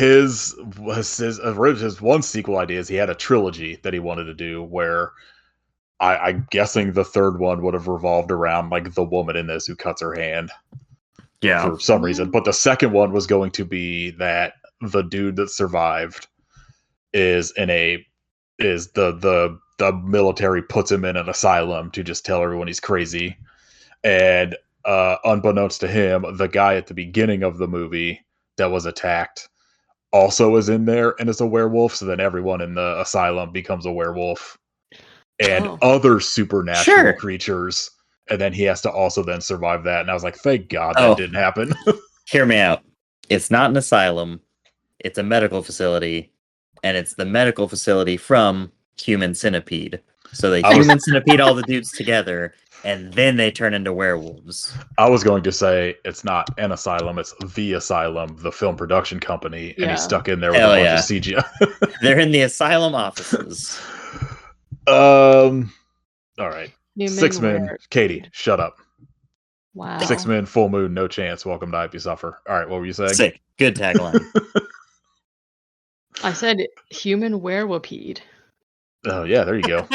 his one sequel idea is he had a trilogy that he wanted to do where I'm guessing the third one would have revolved around like the woman in this who cuts her hand for some reason. But the second one was going to be that the dude that survived is the military puts him in an asylum to just tell everyone he's crazy. And unbeknownst to him, the guy at the beginning of the movie that was attacked also is in there and is a werewolf. So then everyone in the asylum becomes a werewolf and other supernatural creatures. And then he has to also then survive that. And I was like, thank God that didn't happen. Hear me out. It's not an asylum. It's a medical facility. And it's the medical facility from Human Centipede. So they Human Centipede all the dudes together. And then they turn into werewolves. I was going to say it's not an asylum, it's the asylum, the film production company, and he's stuck in there with a bunch of CGI. They're in the asylum offices. All right. Six Men. Katie, shut up. Wow. 6 Men, full moon, no chance. Welcome to IP Suffer. All right, what were you saying? Sick. Good tagline. I said human werewolfede. Oh yeah, there you go.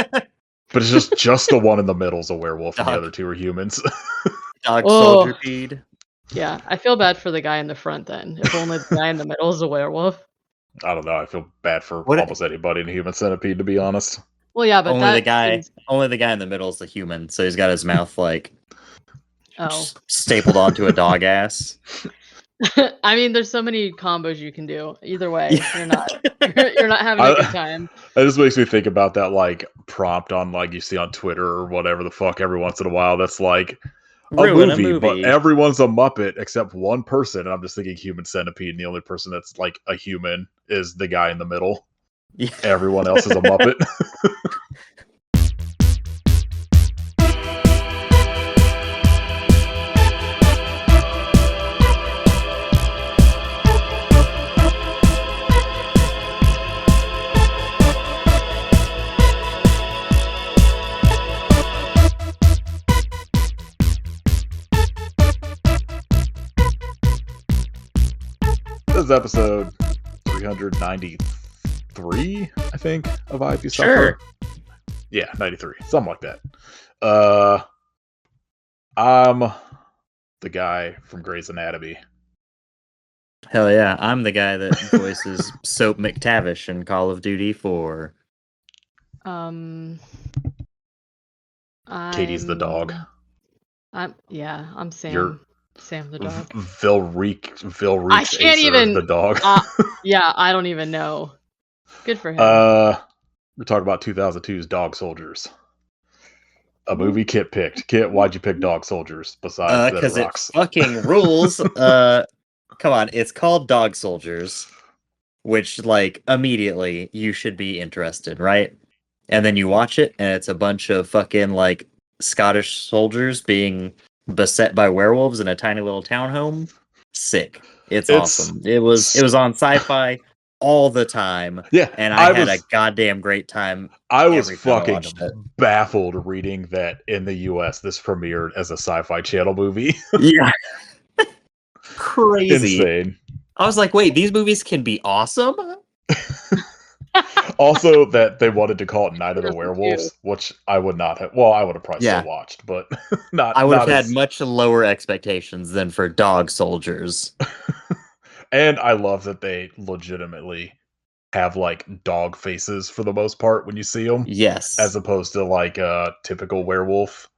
But it's just the one in the middle is a werewolf, and the other two are humans. Dog soldier pede. Yeah, I feel bad for the guy in the front then. If only the guy in the middle is a werewolf. I don't know. I feel bad for almost anybody in Human Centipede, to be honest. Well, yeah, but only the guy in the middle is the human, so he's got his mouth like stapled onto a dog ass. I mean, there's so many combos you can do. Either way, you're not having a good time. It just makes me think about that like prompt on like you see on Twitter or whatever the fuck every once in a while. That's like a movie, but everyone's a Muppet except one person. And I'm just thinking Human Centipede, and the only person that's like a human is the guy in the middle. Yeah. Everyone else is a Muppet. This is episode 393, I think, of IP Suffer. Yeah, 93. Something like that. I'm the guy from Grey's Anatomy. Hell yeah, I'm the guy that voices Soap McTavish in Call of Duty 4. Katie's the dog. I'm Sam. Sam the dog. Vilreek I can't even the dog. Yeah, I don't even know. Good for him. We're talking about 2002's Dog Soldiers. A movie Kit picked. Kit, why'd you pick Dog Soldiers besides because it fucking rules. Come on, it's called Dog Soldiers, which like immediately you should be interested, right? And then you watch it and it's a bunch of fucking like Scottish soldiers being beset by werewolves in a tiny little townhome. Sick. It's awesome. It was on Sci-Fi all the time. Yeah. And I had a goddamn great time. I was fucking baffled reading that in the US this premiered as a Sci-Fi Channel movie. Yeah. Crazy. Insane. I was like, wait, these movies can be awesome? Also, that they wanted to call it Night of the Werewolves, which I would not have. Well, I would have probably still watched, but not. I would have had much lower expectations than for Dog Soldiers. And I love that they legitimately have like dog faces for the most part when you see them. Yes, as opposed to like a typical werewolf.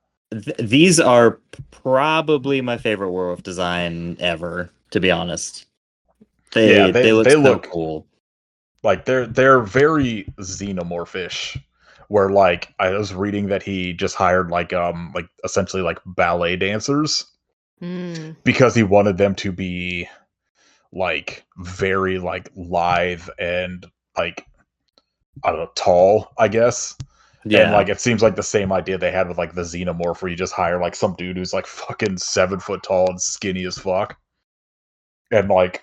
These are probably my favorite werewolf design ever, to be honest. They look so cool. Like they're very xenomorphish. Where like I was reading that he just hired like essentially like ballet dancers because he wanted them to be like very like lithe and like I don't know, tall, I guess. Yeah. And like it seems like the same idea they had with like the xenomorph where you just hire like some dude who's like fucking 7 foot tall and skinny as fuck. And like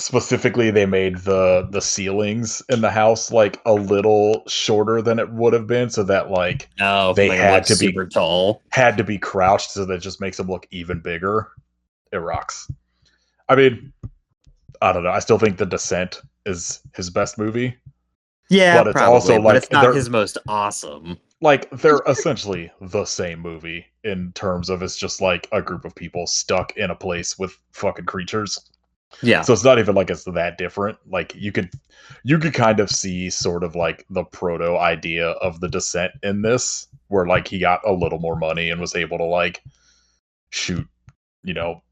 specifically they made the ceilings in the house like a little shorter than it would have been so that like they had to be super tall, had to be crouched, so that just makes them look even bigger. It rocks. I mean, I don't know. I still think The Descent is his best movie. Yeah, but it's probably, also but like it's not his most awesome. Like they're essentially the same movie in terms of it's just like a group of people stuck in a place with fucking creatures. Yeah. So it's not even like it's that different. Like you could kind of see sort of like the proto idea of The Descent in this, where like he got a little more money and was able to like shoot, you know,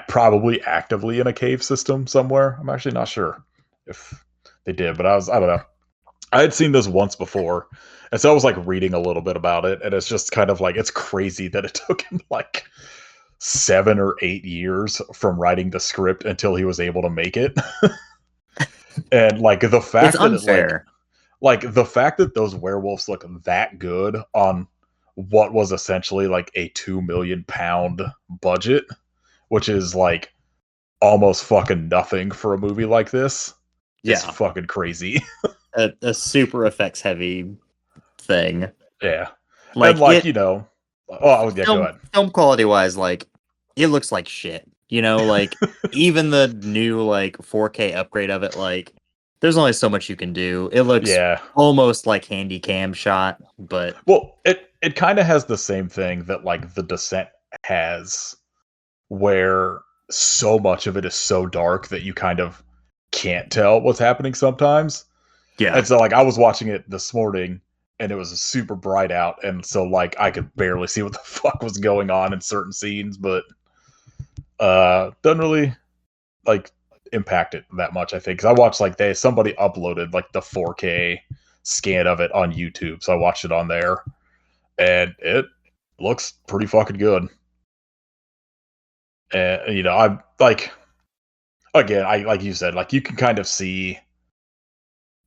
probably actively in a cave system somewhere. I'm actually not sure if they did, but I don't know. I had seen this once before, and so I was like reading a little bit about it, and it's just kind of like it's crazy that it took him like 7 or 8 years from writing the script until he was able to make it. And like the fact It's that unfair. like the fact that those werewolves look that good on what was essentially like a £2 million budget, which is like almost fucking nothing for a movie like this. Yeah. It's fucking crazy. A super effects heavy thing. Yeah. Like, and like, you know, oh yeah, go ahead. Film quality wise, like it looks like shit. You know, like even the new like 4K upgrade of it, like there's only so much you can do. It looks almost like handy cam shot, but well, it kind of has the same thing that like The Descent has, where so much of it is so dark that you kind of can't tell what's happening sometimes. Yeah. And so like I was watching it this morning and it was super bright out, and so like I could barely see what the fuck was going on in certain scenes, but doesn't really like impact it that much, I think, because I watched like somebody uploaded like the 4K scan of it on YouTube, so I watched it on there, and it looks pretty fucking good. And you know, I'm like, again, I like you said, like you can kind of see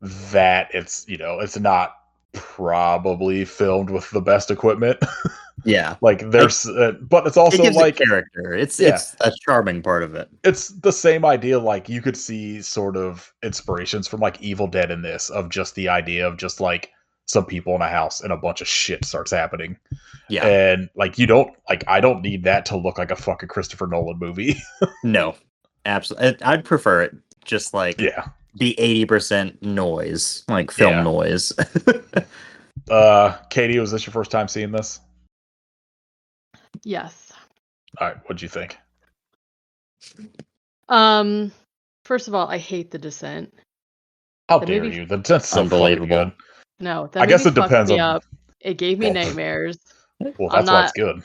that it's, you know, it's not probably filmed with the best equipment. Yeah. Like there's but it's also like a character. It's a charming part of it. It's the same idea. Like you could see sort of inspirations from like Evil Dead in this, of just the idea of just like some people in a house and a bunch of shit starts happening. Yeah. And like you don't like, I don't need that to look like a fucking Christopher Nolan movie. No. Absolutely. I'd prefer it just like yeah. be 80% noise, like film noise. Katie, was this your first time seeing this? Yes. All right, what'd you think? First of all, I hate The Descent. How dare you? The Descent's so unbelievable. Good. No, I guess it depends on. It gave me nightmares. Well, that's why it's good.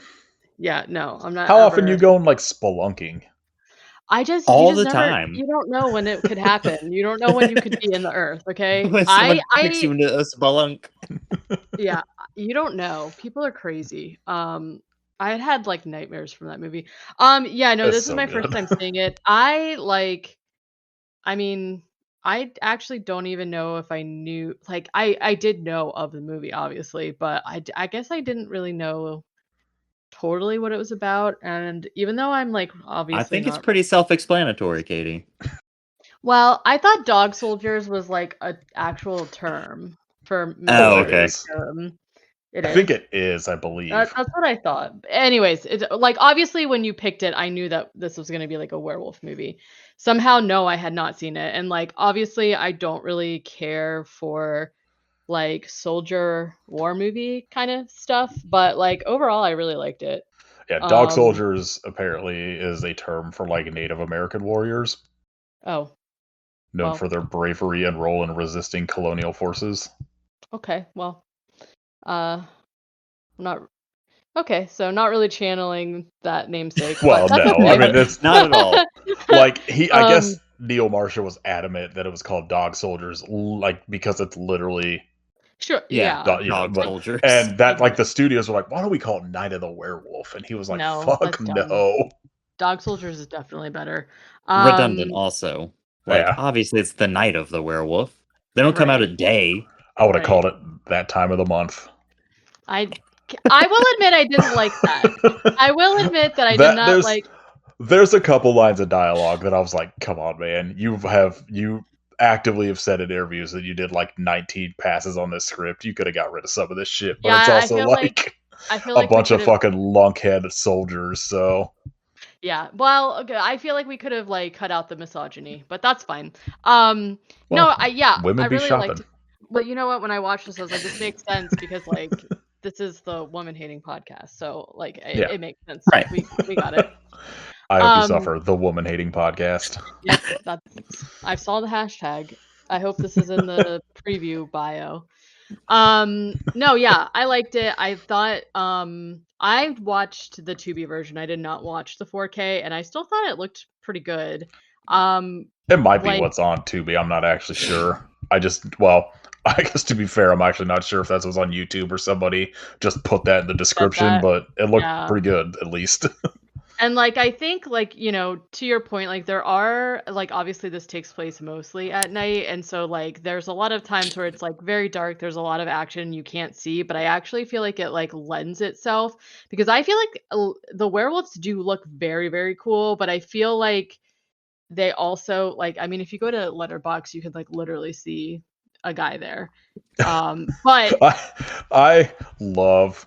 Yeah, no, I'm not. How often you going like spelunking? I just all the time. You don't know when it could happen. You don't know when you could be in the earth. Okay, I takes you into a spelunk. Yeah, you don't know. People are crazy. I had like nightmares from that movie. Yeah, no, this is my first time seeing it. I mean, I actually don't even know if I knew. Like, I did know of the movie, obviously, but I guess I didn't really know totally what it was about. And even though I'm like, obviously, I think it's pretty self-explanatory, Katie. Well, I thought dog soldiers was like an actual term for. Oh, okay. I think it is, I believe. That's what I thought. Anyways, it's like obviously when you picked it, I knew that this was going to be like a werewolf movie. Somehow, no, I had not seen it, and like obviously, I don't really care for like soldier war movie kind of stuff, but like overall, I really liked it. Yeah, dog soldiers apparently is a term for like Native American warriors. Oh. Known for their bravery and role in resisting colonial forces. Okay, well. Not okay, so not really channeling that namesake. Well, no, okay. I mean it's not at all. Like I guess Neil Marshall was adamant that it was called Dog Soldiers, like because it's literally dog soldiers, and that like the studios were like, why don't we call it Night of the Werewolf? And he was like, no, fuck no. Dog Soldiers is definitely better. Redundant, also. Like obviously, it's the night of the werewolf. They don't come out a day. I would have called it that time of the month. I will admit I didn't like that. I will admit that I did not like. There's a couple lines of dialogue that I was like, come on, man. You actively have said in interviews that you did like 19 passes on this script. You could have got rid of some of this shit. But it's also I feel a bunch of fucking lunkhead soldiers, so. Yeah. Well, okay, I feel like we could have like cut out the misogyny, but that's fine. Well, I women be really liked shopping. it. But you know what? When I watched this, I was like, this makes sense because like this is the woman hating podcast, so like Yeah. it makes sense. Right. We got it. I hope you Um, suffer. The woman hating podcast. Yep, I saw the hashtag. I hope this is in the preview bio. No, yeah, I liked it. I thought I watched the Tubi version. I did not watch the 4K, and I still thought it looked pretty good. It might be Like what's on Tubi. I'm not actually sure. I guess to be fair, I'm actually not sure if that was on YouTube or somebody just put that in the description, that, but it looked yeah. pretty good at least. And like I think like, you know, to your point, like there are like obviously this takes place mostly at night, and so like there's a lot of times where it's like very dark, there's a lot of action you can't see, but I actually feel like it like lends itself because I feel like the werewolves do look very very cool, but I feel like they also like I mean if you go to Letterboxd you could like literally see a guy there. But I love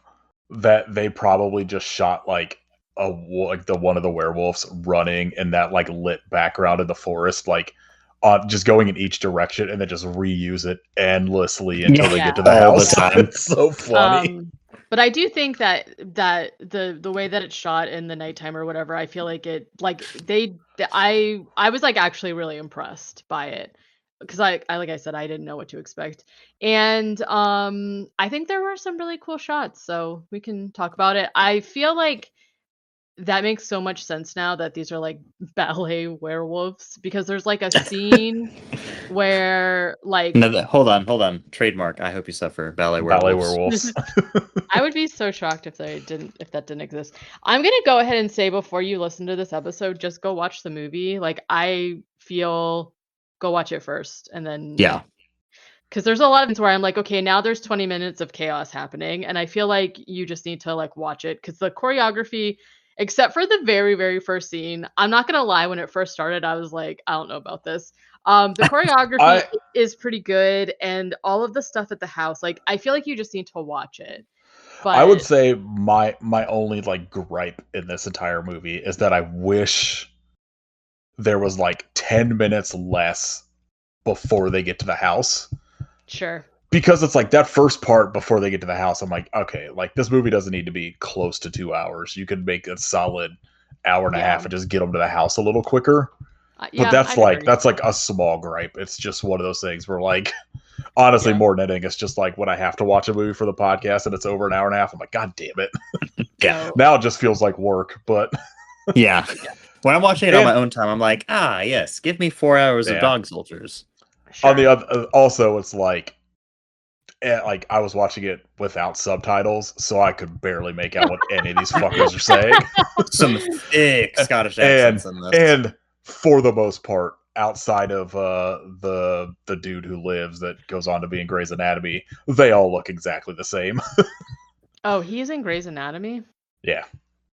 that they probably just shot like the one of the werewolves running in that like lit background in the forest, like just going in each direction, and then just reuse it endlessly until they get to the all the house. time. It's so funny. But I do think that the way that it's shot in the nighttime or whatever, I feel like it like I was like actually really impressed by it because I like I said I didn't know what to expect, and I think there were some really cool shots, so we can talk about it. I feel like that makes so much sense now that these are like ballet werewolves because there's like a scene where like No, hold on. Trademark. I hope you suffer. Ballet Ballet werewolves. werewolves. I would be so shocked if that didn't exist. I'm gonna go ahead and say before you listen to this episode, just go watch the movie. Like I feel, go watch it first, and then Yeah. because there's a lot of things where I'm like, okay, now there's 20 minutes of chaos happening, and I feel like you just need to like watch it because the choreography, except for the very very first scene, I'm not gonna lie, when it first started, I was like, I don't know about this. The choreography is pretty good, and all of the stuff at the house, like I feel like you just need to watch it. But I would say my only like gripe in this entire movie is that I wish there was like 10 minutes less before they get to the house. sure. Because it's like that first part before they get to the house, I'm like, okay, like this movie doesn't need to be close to 2 hours. You could make a solid hour and a half and just get them to the house a little quicker. Yeah, But that's I like agree. that's like a small gripe. It's just one of those things where like honestly Yeah. more than anything, it's just like when I have to watch a movie for the podcast and it's over an hour and a half, I'm like, God damn it. Yeah. So, Now it just feels like work, but Yeah. When I'm watching it on And- my own time, I'm like, yes, give me 4 hours Yeah. of Dog Soldiers. sure. on the other also it's like I was watching it without subtitles, so I could barely make out what any of these fuckers are saying. Some thick Scottish accents in this. And for the most part, outside of the dude who lives that goes on to be in Grey's Anatomy, they all look exactly the same. Oh, he's in Grey's Anatomy. Yeah,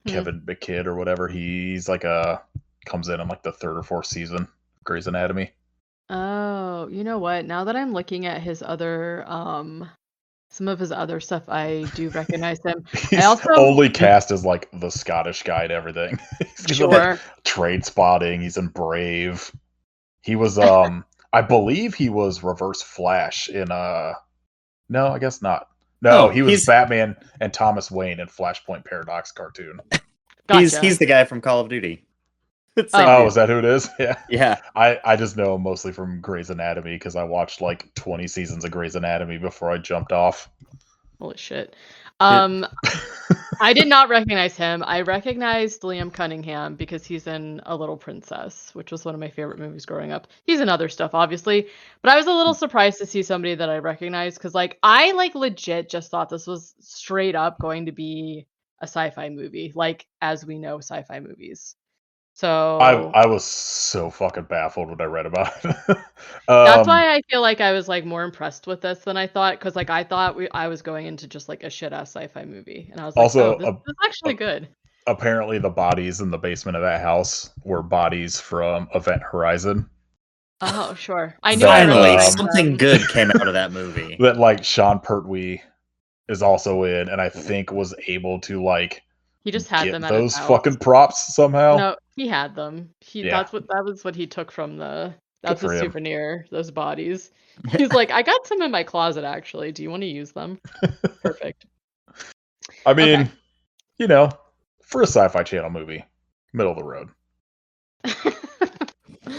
Kevin McKidd or whatever. He's like comes in like the third or fourth season of Grey's Anatomy. Oh, you know what? Now that I'm looking at his other some of his other stuff, I do recognize him. He's also- only cast as like the Scottish guy and everything. He's in, like, Sure. Train Spotting. He's in Brave. He was I believe he was Reverse Flash in no, I guess not. No, Oh, he was he's- Batman and Thomas Wayne in Flashpoint Paradox cartoon. Gotcha. He's the guy from Call of Duty. Same Oh, dude. is that who it is? Yeah. Yeah. I just know him mostly from Grey's Anatomy because I watched like 20 seasons of Grey's Anatomy before I jumped off. Holy shit. I did not recognize him. I recognized Liam Cunningham because he's in A Little Princess, which was one of my favorite movies growing up. He's in other stuff, obviously, but I was a little surprised to see somebody that I recognized because, like, I like legit just thought this was straight up going to be a sci-fi movie, like as we know sci-fi movies. So I was so fucking baffled when I read about it. that's why I feel like I was like more impressed with this than I thought, because like I thought I was going into just like a shit ass sci-fi movie, and I was like, Also, oh, this is actually good. apparently the bodies in the basement of that house were bodies from Event Horizon Oh, sure. I knew I Finally, recognized something them. good came out of that movie. that like Sean Pertwee is also in, and I think was able to like He just had Get them at his those house. fucking props somehow. No, he had them. Yeah. That was what he took from Good that's for a him. souvenir, those bodies. He's like, I got some in my closet actually. Do you want to use them? Perfect. I mean, you know, for a Sci-Fi Channel movie, middle of the road.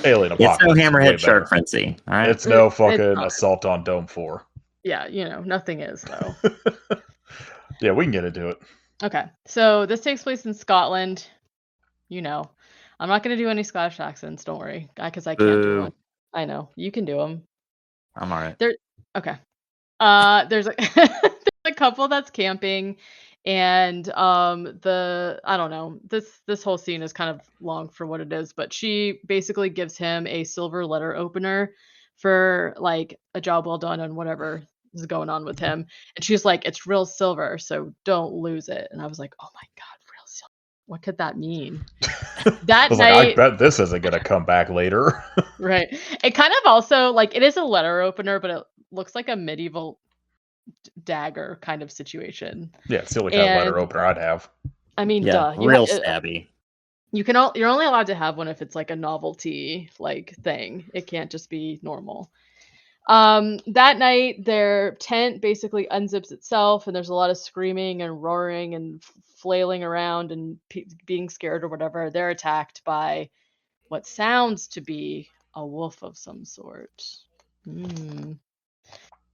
Alien It's no Apocalypse. way Hammerhead better. Shark Frenzy. All right. It's no It's fucking not. Assault on Dome 4. Yeah, nothing is though. Yeah, we can get into it. Okay, so this takes place in Scotland. I'm not going to do any Scottish accents. Don't worry, because I can't do Boo. one. I know you can do them. I'm all right. Okay. There's a there's a couple that's camping, and I don't know, this whole scene is kind of long for what it is, but she basically gives him a silver letter opener for like a job well done on whatever is going on with him, and she's like, it's real silver, so don't lose it. And I was like, oh my god, real silver, what could that mean? That I was like, I night, bet this isn't gonna come back later. right, it kind of also like, it is a letter opener, but it looks like a medieval dagger kind of situation. Yeah, it's the only kind of letter And opener I'd have. I mean, Yeah, duh. real stabby. You're only allowed to have one if it's like a novelty like thing. It can't just be normal. That night their tent basically unzips itself, and there's a lot of screaming and roaring and flailing around and being scared or whatever. They're attacked by what sounds to be a wolf of some sort. Hmm.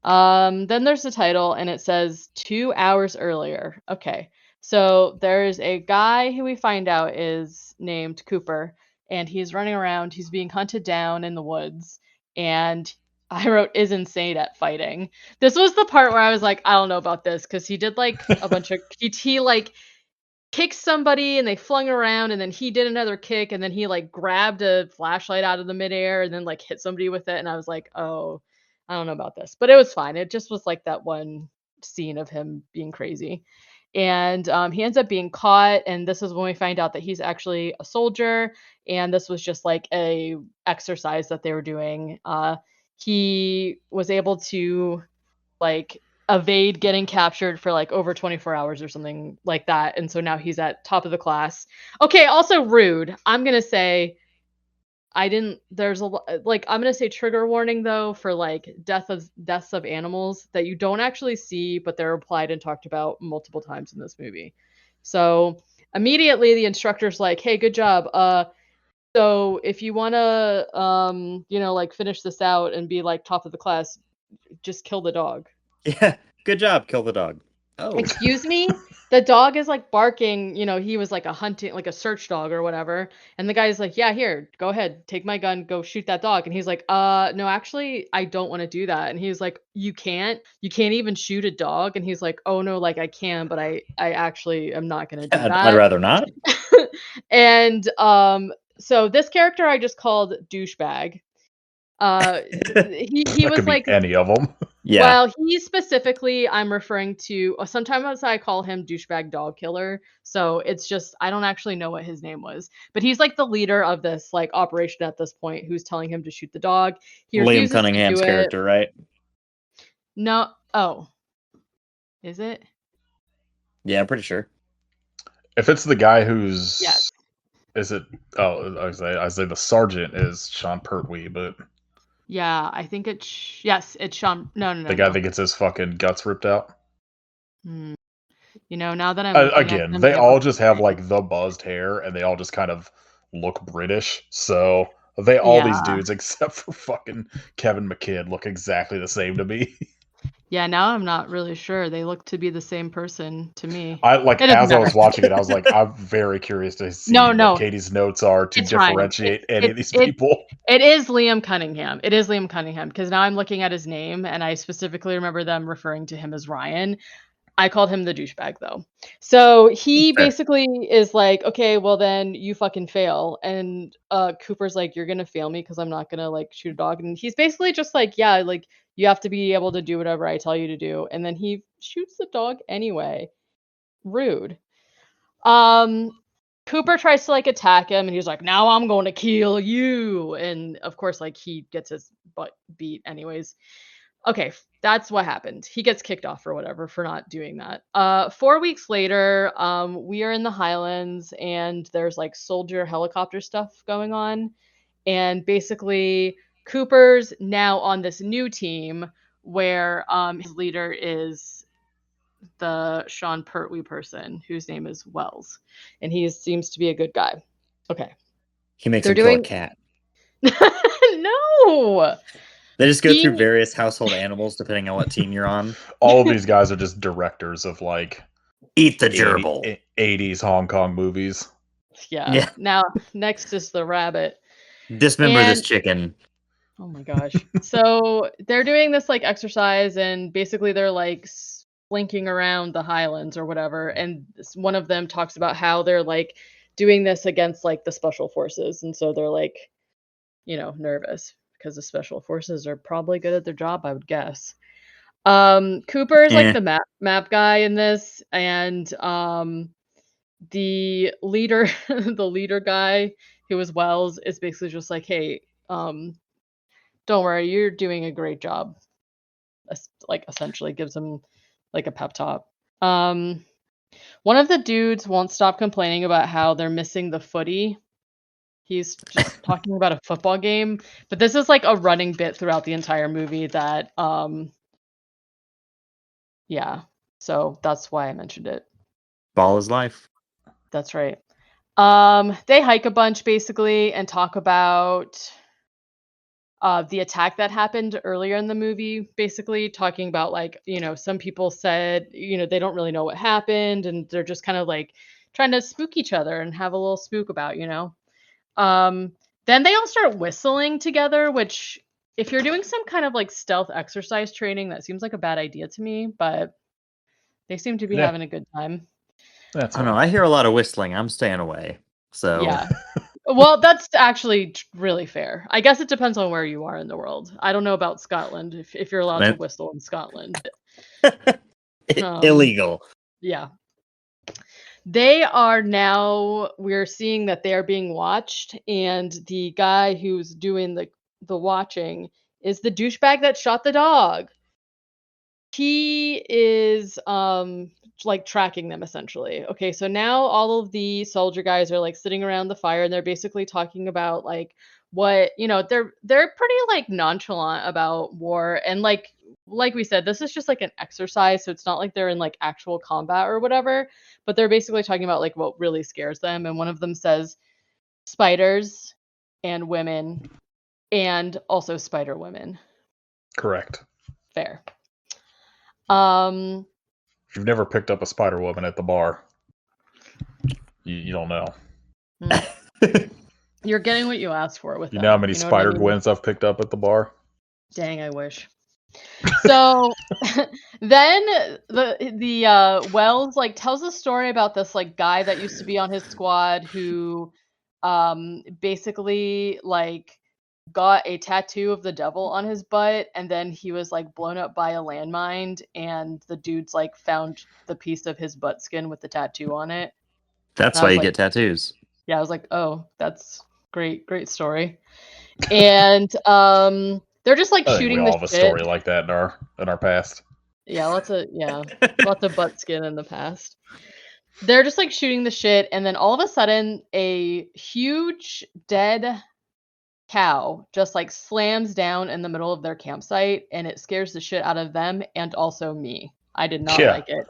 Then there's the title, and it says 2 hours earlier. Okay. So there's a guy who we find out is named Cooper, and he's running around. He's being hunted down in the woods, and I wrote is insane at fighting. This was the part where I was like, I don't know about this, because he did like a bunch of he like kicked somebody and they flung around, and then he did another kick, and then he like grabbed a flashlight out of the midair and then like hit somebody with it, and I was like, oh, I don't know about this, but it was fine. It just was like that one scene of him being crazy. And he ends up being caught, and this is when we find out that he's actually a soldier, and this was just like a exercise that they were doing. He was able to like evade getting captured for like over 24 hours or something like that, and so now he's at top of the class. Okay, also rude. I'm gonna say I didn't. There's a like, I'm gonna say trigger warning though for like deaths of animals that you don't actually see, but they're implied and talked about multiple times in this movie. So immediately the instructor's like, "Hey, good job. So if you wanna like finish this out and be like top of the class, just kill the dog." Yeah, good job. Kill the dog. Oh, Excuse me? The dog is like barking, he was like a hunting, like a search dog or whatever. And the guy's like, yeah, here, go ahead, take my gun, go shoot that dog. And he's like, no, actually, I don't want to do that. And he's like, you can't even shoot a dog. And he's like, oh no, like I can, but I actually am not going to do that. I'd rather not. And so this character I just called douchebag. He That was could be like, any of them. Yeah. well, he specifically, I'm referring to, sometimes I call him douchebag dog killer. So it's just, I don't actually know what his name was, but he's like the leader of this like operation at this point, who's telling him to shoot the dog. He Liam refuses to Cunningham's do it. character, right? No. Oh, is it? Yeah, I'm pretty sure. If it's the guy who's Yes. Is it? Oh, I say the sergeant is Sean Pertwee, but Yeah, I think it's, yes, it's Sean. No. the guy that gets his fucking guts ripped out. Now that I'm looking at Again, them, they all look just have great. like the buzzed hair, and they all just kind of look British. So all these Yeah. dudes except for fucking Kevin McKidd look exactly the same to me. Yeah, now I'm not really sure. They look to be the same person to me. I like It doesn't as I was matter. watching it, I was like, I'm very curious to see No. what Katie's notes are to It's fine. differentiate any of these people. It is Liam Cunningham. It is Liam Cunningham, because now I'm looking at his name and I specifically remember them referring to him as Ryan. I called him the douchebag though. So he Fair. basically is like, okay, well then you fucking fail. And Cooper's like, you're gonna fail me because I'm not gonna like shoot a dog. And he's basically just like, yeah, like you have to be able to do whatever I tell you to do. And then he shoots the dog anyway. Rude. Cooper tries to like attack him, and he's like, now I'm going to kill you. And of course, like he gets his butt beat anyways. okay, that's what happened. He gets kicked off or whatever for not doing that. 4 weeks later, we are in the Highlands and there's like soldier helicopter stuff going on. And basically, Cooper's now on this new team where his leader is the Sean Pertwee person whose name is Wells, and he seems to be a good guy. Okay. He makes They're him kill a doing cat. no. They just go through He various household animals depending on what team you're on. All of these guys are just directors of like Eat the gerbil. 80s Hong Kong movies. yeah. Now next is the rabbit. Dismember this And chicken. oh my gosh. So they're doing this like exercise and basically they're like slinking around the Highlands or whatever. And one of them talks about how they're like doing this against like the special forces. And so they're like, nervous because the special forces are probably good at their job, I would guess. Cooper is like the map guy in this, and the leader, the leader guy who was Wells is basically just like, hey, don't worry, you're doing a great job. Like essentially gives him like a pep talk. One of the dudes won't stop complaining about how they're missing the footy. He's just talking about a football game, but this is like a running bit throughout the entire movie that yeah. So that's why I mentioned it. Ball is life. That's right. They hike a bunch basically and talk about the attack that happened earlier in the movie, basically talking about like, some people said, they don't really know what happened and they're just kind of like trying to spook each other and have a little spook about, Then they all start whistling together, which if you're doing some kind of like stealth exercise training, that seems like a bad idea to me, but they seem to be having a good time. I don't know. I hear a lot of whistling. I'm staying away. So yeah. Well, that's actually really fair. I guess it depends on where you are in the world. I don't know about Scotland, if you're allowed to whistle in Scotland. Illegal. Yeah. They are now, we're seeing that they are being watched, and the guy who's doing the watching is the douchebag that shot the dog. He is like tracking them essentially. Okay, so now all of the soldier guys are like sitting around the fire and they're basically talking about like what, they're pretty like nonchalant about war, and like we said, this is just like an exercise, so it's not like they're in like actual combat or whatever, but they're basically talking about like what really scares them, and one of them says spiders and women and also spider women. Correct. Fair. If you've never picked up a spider woman at the bar, you don't know. You're getting what you asked for with that. You know how many spider Gwens I've picked up at the bar? Dang, I wish. So then the Wells like tells a story about this like guy that used to be on his squad who basically like got a tattoo of the devil on his butt, and then he was like blown up by a landmine, and the dudes like found the piece of his butt skin with the tattoo on it. That's why you get tattoos. Yeah, I was like, oh, that's great story. And they're just like shooting we all have a story like that in our past. Yeah, lots of butt skin in the past. They're just like shooting the shit, and then all of a sudden a huge dead cow just like slams down in the middle of their campsite, and it scares the shit out of them and also me. I did not like it.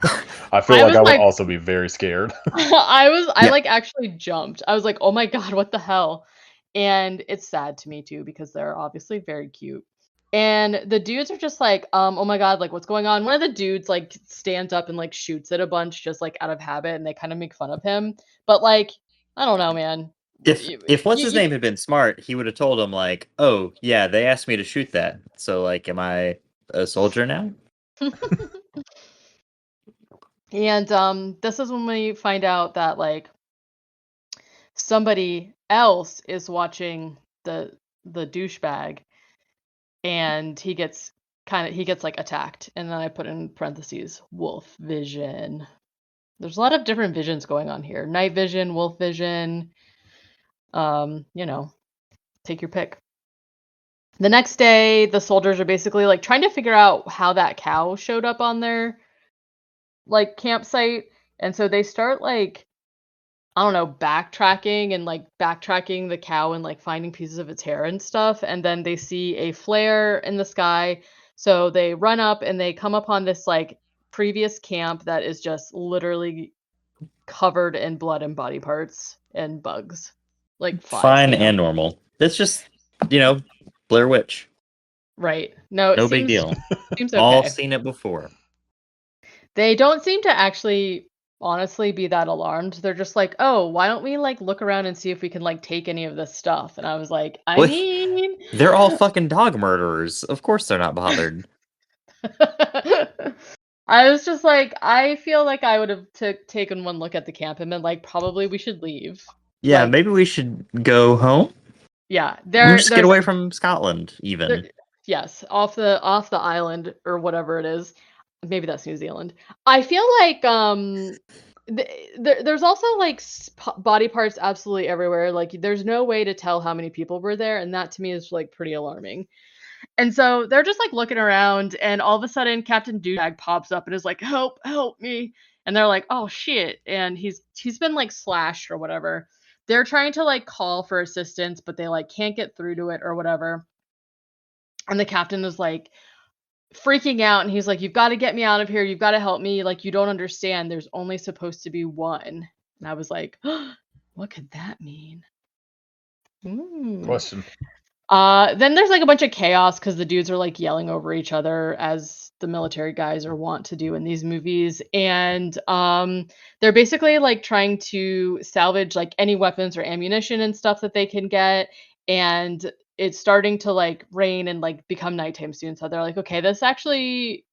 I feel like I would also be very scared. I like actually jumped. I was like, oh my god, what the hell? And it's sad to me too because they're obviously very cute. And the dudes are just like, oh my god, like what's going on? One of the dudes like stands up and like shoots at a bunch just like out of habit, and they kind of make fun of him. But like, I don't know, man. If what's his name had been smart, he would have told him like, oh yeah, they asked me to shoot that. So like, am I a soldier now? And this is when we find out that like somebody else is watching the douchebag, and he gets like attacked, and then I put in parentheses wolf vision. There's a lot of different visions going on here. Night vision, wolf vision. Take your pick. The next day, the soldiers are basically like trying to figure out how that cow showed up on their like campsite, and so they start like I don't know, backtracking the cow and like finding pieces of its hair and stuff, and then they see a flare in the sky. So they run up and they come upon this like previous camp that is just literally covered in blood and body parts and bugs. Like Fine flies. and normal. It's just, Blair Witch. Right. No, it No big seems deal. seems All okay. seen it before. They don't seem to actually honestly be that alarmed. They're just like, "Oh, why don't we like look around and see if we can like take any of this stuff?" And I was like, "I What? mean, They're all fucking dog murderers. Of course they're not bothered. I was just like, I feel like I would have taken one look at the camp and been like, probably we should leave. Yeah, Like, maybe we should go home. yeah, Just get away from Scotland, even. yes, off the island or whatever it is. Maybe that's New Zealand. I feel like there's also like body parts absolutely everywhere. Like there's no way to tell how many people were there, and that to me is like pretty alarming. And so they're just like looking around, and all of a sudden Captain Douchebag pops up and is like, "Help, help me!" And they're like, "Oh shit!" And he's been like slashed or whatever. They're trying to like call for assistance, but they like can't get through to it or whatever. And the captain is like freaking out, and he's like, "You've got to get me out of here. You've got to help me. Like you don't understand. There's only supposed to be one." And I was like, "What could that mean?" Question. Then there's like a bunch of chaos because the dudes are like yelling over each other as the military guys are wont to do in these movies. And they're basically like trying to salvage like any weapons or ammunition and stuff that they can get. And it's starting to like rain and like become nighttime soon. So they're like, okay, this actually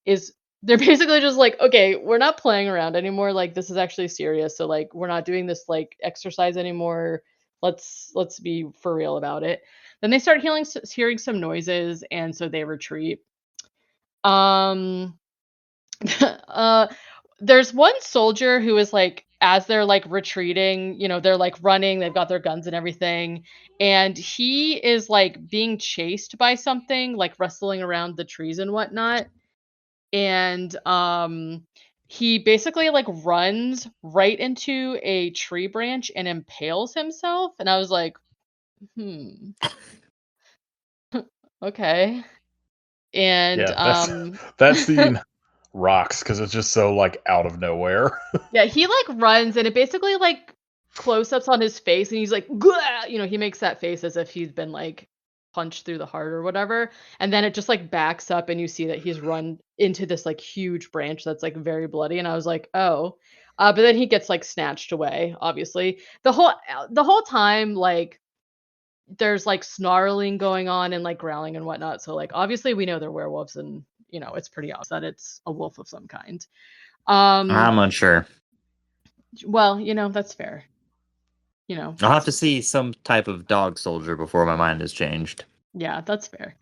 is they're basically just like, okay, we're not playing around anymore. Like this is actually serious. So like we're not doing this like exercise anymore. Let's be for real about it. Then they start hearing some noises, and so they retreat. Um, there's one soldier who is like, as they're like retreating, they're like running, they've got their guns and everything, and he is like being chased by something, like rustling around the trees and whatnot. And he basically like runs right into a tree branch and impales himself. And I was like, okay. And Yeah, that scene rocks because it's just so like out of nowhere. yeah, he like runs and it basically like close-ups on his face and he's like, "Gah!" He makes that face as if he's been like punched through the heart or whatever. And then it just like backs up and you see that he's run into this like huge branch that's like very bloody. And I was like, oh. But then he gets like snatched away, obviously. The whole time, like there's like snarling going on and like growling and whatnot. So like obviously we know they're werewolves and it's pretty obvious that it's a wolf of some kind. I'm unsure. Well, that's fair. I'll have to see some type of dog soldier before my mind is changed. Yeah, that's fair.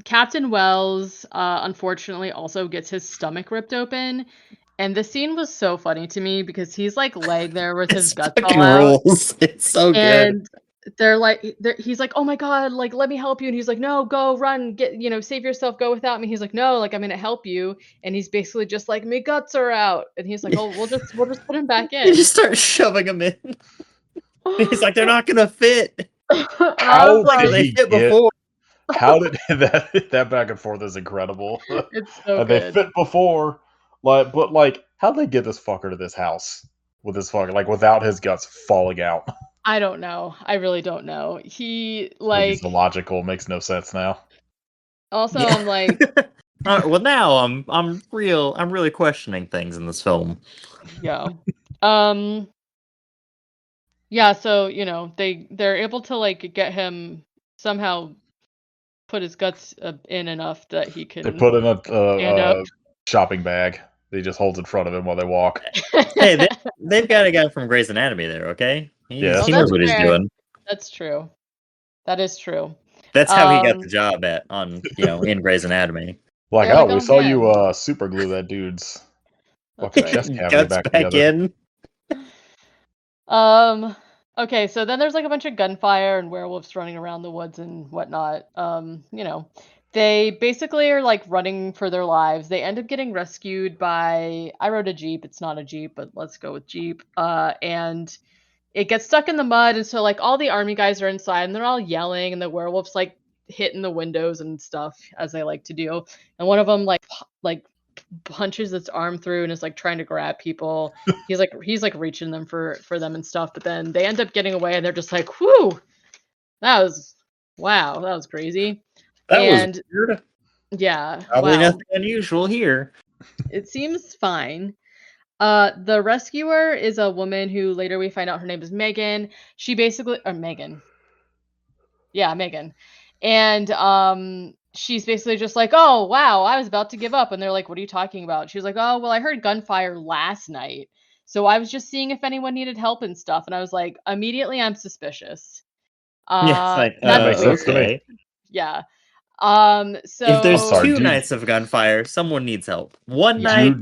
Captain Wells unfortunately also gets his stomach ripped open. And the scene was so funny to me because he's like laying there with his guts all out. It's so good. And he's like, "Oh my god, like let me help you." And he's like, "No, go run, get, save yourself, go without me." He's like, "No, like I'm gonna help you." And he's basically just like, "My guts are out." And he's like, "Oh, we'll just put him back in." You just start shoving him in. He's like, "They're not gonna fit." How did they he fit get, before? How did that back and forth is incredible. It's so They good. fit before, but how'd they get this fucker to this house with this fucker without his guts falling out? I don't know. I really don't know. He Movie's like illogical, makes no sense now. also Yeah. I'm like well, now I'm really questioning things in this film. yeah. Yeah, so, they're able to like get him somehow put his guts in enough that he can They put in stand up. a shopping bag that he just holds in front of him while they walk. Hey, they've got a guy from Grey's Anatomy there, okay? Yes. He knows what he's doing. That's true. That is true. That's how he got the job in Grey's Anatomy. Like, They're oh, like, we "Oh, saw man." you super glue that dude's That's fucking right. chest cavity Guts back back together. in. Okay, so then there's like a bunch of gunfire and werewolves running around the woods and whatnot. They basically are like running for their lives. They end up getting rescued by, I wrote a Jeep. It's not a Jeep, but let's go with Jeep. And it gets stuck in the mud, and so like all the army guys are inside and they're all yelling, and the werewolves like hitting the windows and stuff as they like to do. And one of them like punches its arm through and is like trying to grab people. He's like reaching them for them and stuff, but then they end up getting away and they're just like, whew, that was wow, that was crazy. That And was weird. yeah, Probably wow. nothing unusual here. It seems fine. The rescuer is a woman who later we find out her name is Megan. She basically, or Megan. Yeah, Megan. And she's basically just like, "Oh, wow, I was about to give up." And they're like, "What are you talking about?" She was like, "Oh, well, I heard gunfire last night. So I was just seeing if anyone needed help and stuff." And I was like, immediately I'm suspicious. Yeah, it's like, that makes sense to me. okay. Yeah. So If there's sorry, two dude. nights of gunfire, someone needs help. One night.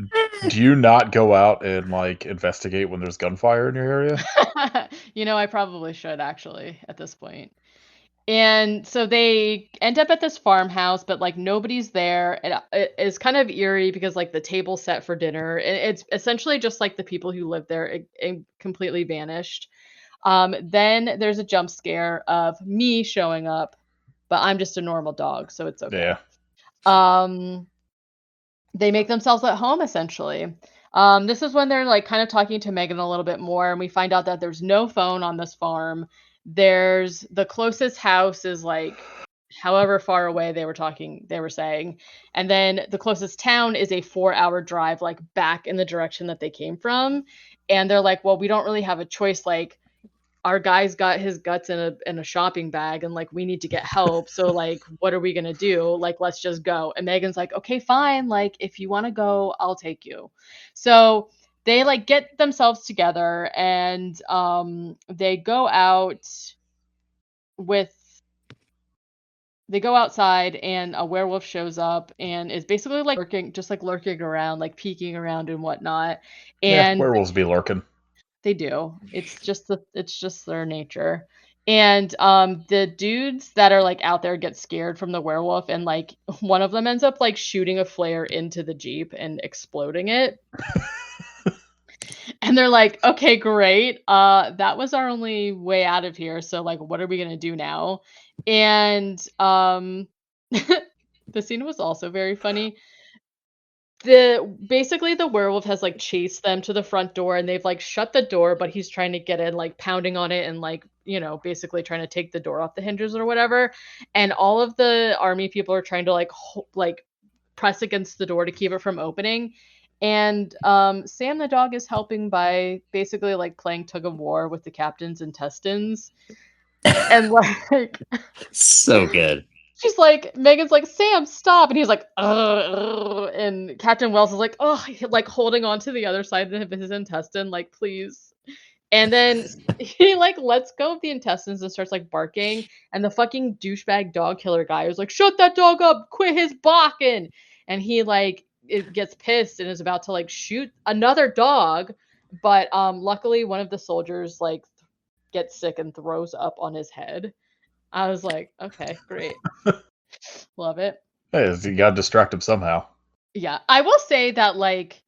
Do you not go out and like investigate when there's gunfire in your area? I probably should actually at this point. And so they end up at this farmhouse, but like nobody's there. It is kind of eerie because like the table's set for dinner. It's essentially just like the people who live there it completely vanished. Then there's a jump scare of me showing up, but I'm just a normal dog, so it's okay. Yeah. They make themselves at home essentially. This is when they're like kind of talking to Megan a little bit more, and we find out that there's no phone on this farm. There's the closest house is like however far away they were saying. And then the closest town is a 4-hour drive like back in the direction that they came from. And they're like, well, we don't really have a choice. Like our guy's got his guts in a shopping bag and like we need to get help. So like what are we going to do? Like let's just go. And Megan's like, "Okay, fine. Like if you want to go, I'll take you." So they like get themselves together and they go outside and a werewolf shows up and is basically like lurking around, like peeking around and whatnot. And werewolves be lurking. they do. It's just their nature. And the dudes that are like out there get scared from the werewolf, and like one of them ends up like shooting a flare into the Jeep and exploding it. And they're like, "Okay, great. That was our only way out of here. So like what are we gonna do now?" And the scene was also very funny. Basically the werewolf has like chased them to the front door and they've like shut the door, but he's trying to get in, like pounding on it and like, basically trying to take the door off the hinges or whatever. And all of the army people are trying to like press against the door to keep it from opening. And Sam the dog is helping by basically like playing tug of war with the captain's intestines. And like so good. She's like, Megan's like, "Sam, stop!" And he's like, ugh. And Captain Wells is like, "Oh," like holding on to the other side of his intestine, like, "Please." And then he like lets go of the intestines and starts like barking. And the fucking douchebag dog killer guy is like, "Shut that dog up! Quit his barking!" And he like it gets pissed and is about to like shoot another dog, but luckily one of the soldiers like gets sick and throws up on his head. I was like, okay, great. Love it. Hey, you gotta distract him somehow. Yeah. I will say that like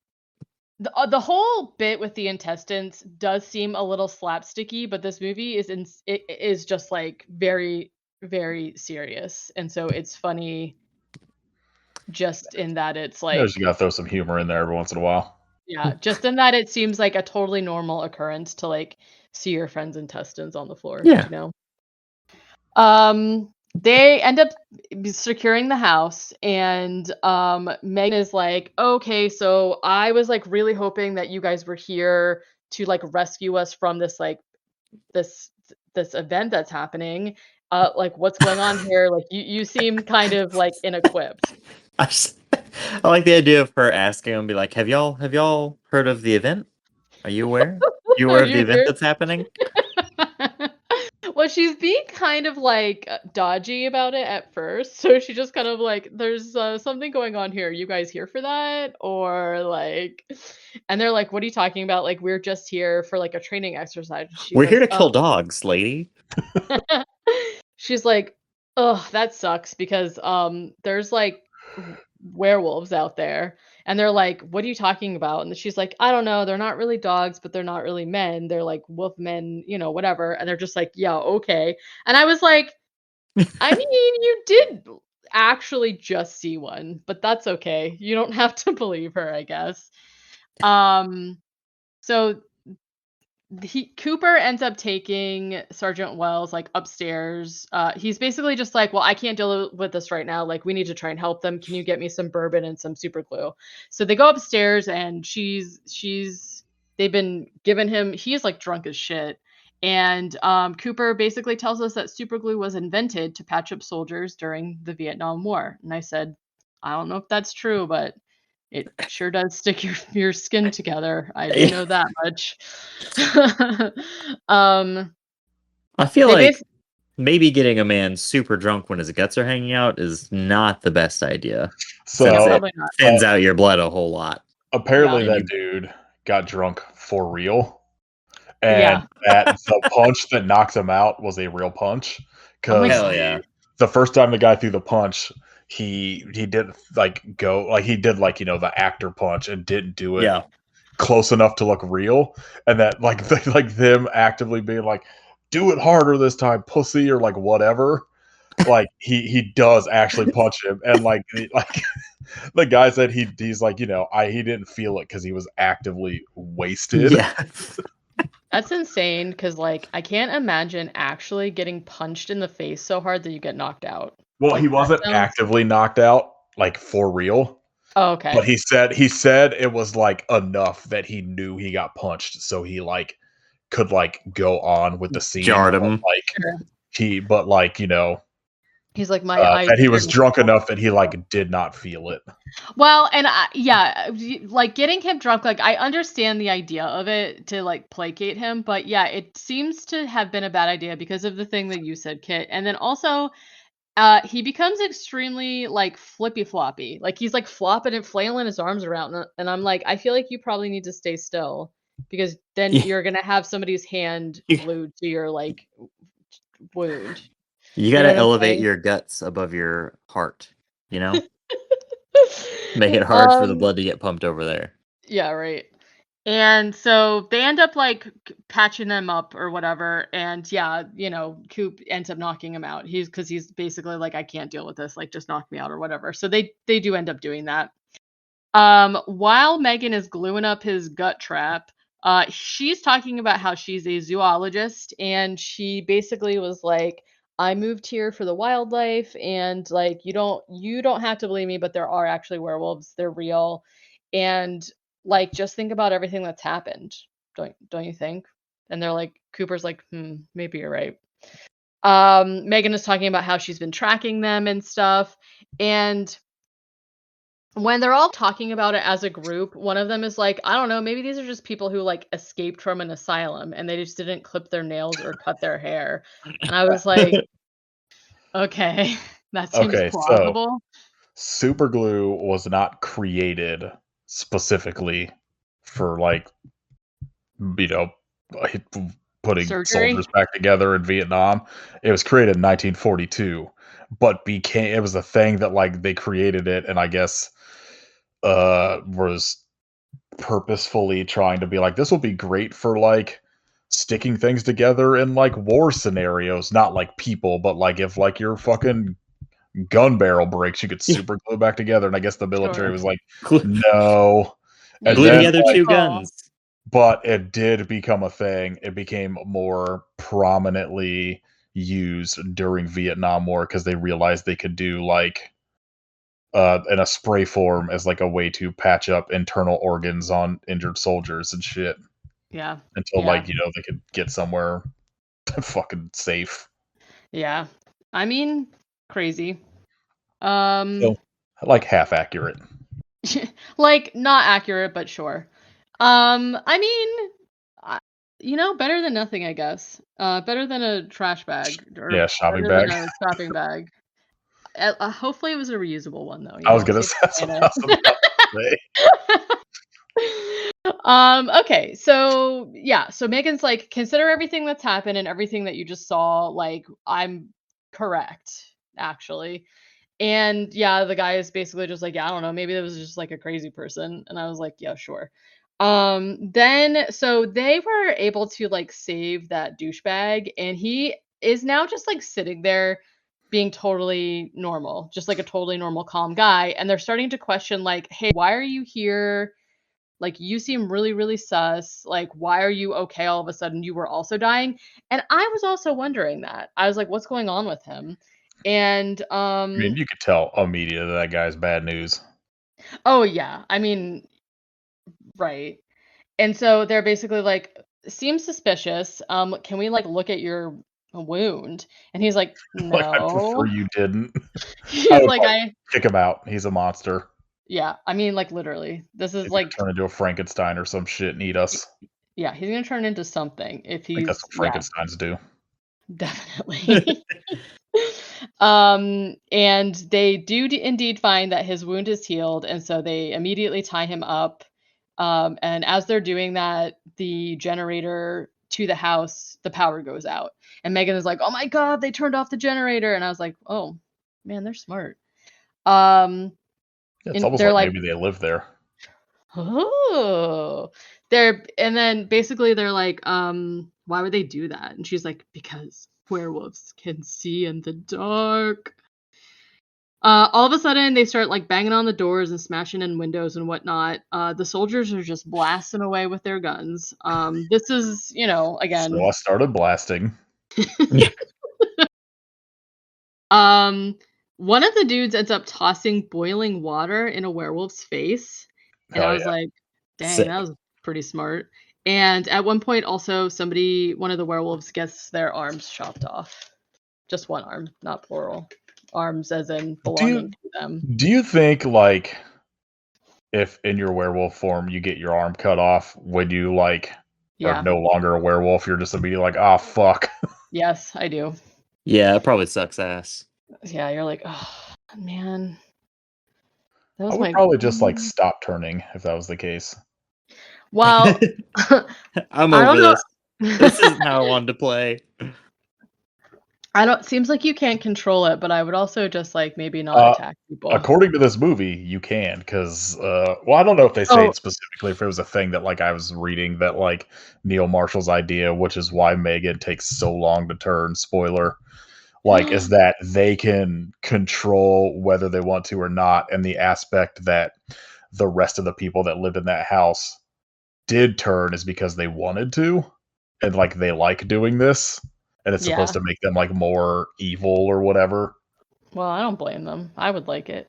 the whole bit with the intestines does seem a little slapsticky, but this movie is just like very, very serious. And so it's funny just in that it's like You gotta throw some humor in there every once in a while. Yeah, just in that it seems like a totally normal occurrence to like see your friend's intestines on the floor. Yeah. They end up securing the house, and Megan is like, "Okay, so I was like really hoping that you guys were here to like rescue us from this like this event that's happening. Like what's going on here? Like you seem kind of like inequipped." I like the idea of her asking him, be like, Have y'all heard of the event? Are you aware? You aware of the event that's happening?" Well, she's being kind of like dodgy about it at first. So she just kind of like, there's something going on here. You guys here for that? Or like, and they're like, what are you talking about? Like, we're just here for like a training exercise. She's We're here like, to kill dogs, lady. she's like, oh, that sucks because there's like werewolves out there. And they're like, what are you talking about? And she's like, I don't know. They're not really dogs, but they're not really men. They're like wolf men, whatever. And they're just like, yeah, okay. And I was like, I mean, you did actually just see one, but that's okay. You don't have to believe her, I guess. So Cooper ends up taking Sergeant Wells like upstairs. He's basically just like, well, I can't deal with this right now. Like, we need to try and help them. Can you get me some bourbon and some super glue? So they go upstairs, and they've been giving him. He's like drunk as shit. And Cooper basically tells us that super glue was invented to patch up soldiers during the Vietnam War. And I said, I don't know if that's true, but it sure does stick your skin together. I do know that much. I feel They like maybe getting a man super drunk when his guts are hanging out is not the best idea. So Since it probably not. thins out your blood a whole lot. apparently Yeah. that dude got drunk for real. And Yeah. that the punch that knocked him out was a real punch. Oh my Because Hell yeah. the first time the guy threw the punch, he did like go like he did like the actor punch and didn't do it Yeah. close enough to look real, and that like like them actively being like, do it harder this time, pussy, or like whatever. Like he does actually punch him, and like the guy said he's like he didn't feel it because he was actively wasted. Yeah. That's insane because like I can't imagine actually getting punched in the face so hard that you get knocked out. Well, Like, he that wasn't sounds- actively knocked out like for real. Oh, okay. But he said it was like enough that he knew he got punched, so he like could like go on with the scene. Jarred but, him. Like but like He's like my eyes. that he was turned drunk purple. enough that he like did not feel it. Well, and like getting him drunk, like I understand the idea of it to like placate him, but yeah, it seems to have been a bad idea because of the thing that you said, Kit. And then also, he becomes extremely like flippy floppy. Like he's like flopping and flailing his arms around, and I'm like, I feel like you probably need to stay still because then Yeah. you're gonna have somebody's hand glued to your like wound. You gotta know what I'm elevate saying? your guts above your heart, you know? Make it hard for the blood to get pumped over there. Yeah, right. And so they end up like patching them up or whatever. And yeah, Coop ends up knocking him out. Because he's basically like, I can't deal with this. Like, just knock me out or whatever. So they do end up doing that. While Megan is gluing up his gut trap, she's talking about how she's a zoologist, and she basically was like, I moved here for the wildlife, and like you don't have to believe me, but there are actually werewolves. They're real. And like just think about everything that's happened. Don't you think? And they're like, Cooper's like, maybe you're right. Megan is talking about how she's been tracking them and stuff. And when they're all talking about it as a group, one of them is like, I don't know, maybe these are just people who like escaped from an asylum and they just didn't clip their nails or cut their hair. And I was like, okay, that seems plausible. So super glue was not created specifically for like putting Surgery? soldiers back together in Vietnam. It was created in 1942, but it was a thing that like they created it, and I guess was purposefully trying to be like, this will be great for like sticking things together in like war scenarios, not like people, but like if like your fucking gun barrel breaks, you could super glue back together. And I guess the military was like, no. And Glue then, together like, 2 guns. But it did become a thing. It became more prominently used during Vietnam War because they realized they could do like in a spray form as like a way to patch up internal organs on injured soldiers and shit. Yeah. Until like they could get somewhere fucking safe. Yeah. I mean, crazy. So, like half accurate. Like not accurate, but sure. I mean, better than nothing, I guess. Better than a trash bag or Yeah, shopping better than bag. a shopping bag. Hopefully, it was a reusable one though. I was gonna Take say the that's what I Santa. was about to say. Okay, so yeah, so Megan's like, consider everything that's happened and everything that you just saw. Like, I'm correct, actually. And yeah, the guy is basically just like, yeah, I don't know, maybe it was just like a crazy person. And I was like, yeah, sure. Then so they were able to like save that douchebag, and he is now just like sitting there being totally normal, just like a totally normal, calm guy. And they're starting to question, like, hey, why are you here? Like, you seem really, really sus. Like, why are you okay all of a sudden? You were also dying. And I was also wondering that. I was like, what's going on with him? And I mean, you could tell immediately that guy's bad news. oh yeah, I mean, right. And so they're basically like, seems suspicious. Can we like look at your wound? And he's like, Like, I prefer no. you didn't. I He's would like, probably kick him out. He's a monster. yeah, I mean, like literally, this is He's gonna like, turn into a Frankenstein or some shit and eat us. yeah, he's gonna turn into something if I think that's he's, what yeah, Frankensteins do. definitely. And they do indeed find that his wound is healed, and so they immediately tie him up. And as they're doing that, the generator to the house, the power goes out. And Megan is like, "Oh my god, they turned off the generator." And I was like, "Oh, man, they're smart." Um, It's and almost they're like like, maybe they live there. "Oh." And then basically they're like, "Why would they do that?" And she's like, "Because werewolves can see in the dark." All of a sudden, they start like banging on the doors and smashing in windows and whatnot. The soldiers are just blasting away with their guns. This is, So again, I started blasting. um, one of the dudes ends up tossing boiling water in a werewolf's face, and I Hell was yeah. like, "Dang, that Sick. was pretty smart." And at one point, also, one of the werewolves gets their arms chopped off. Just one arm, not plural. Arms as in Do belonging you to them. do you think like if in your werewolf form you get your arm cut off, when you like are Yeah. no longer a werewolf, you're just immediately like, oh fuck. Yes, I do. Yeah, it probably sucks ass. Yeah, you're like, "Oh, man, that I was would my." probably just like stop turning if that was the case. Well, I'm I over don't know. this. This isn't how I wanted to play. I don't seems like you can't control it, but I would also just, like, maybe not Uh, attack people. According to this movie, you can because well, I don't know if they say Oh, it specifically if it was a thing that like I was reading that like Neil Marshall's idea, which is why Megan takes so long to turn. Spoiler. Like, is that they can control whether they want to or not, and the aspect that the rest of the people that lived in that house did turn is because they wanted to, and like they like doing this, and it's supposed yeah. to make them like more evil or whatever. Well, I don't blame them. I would like it.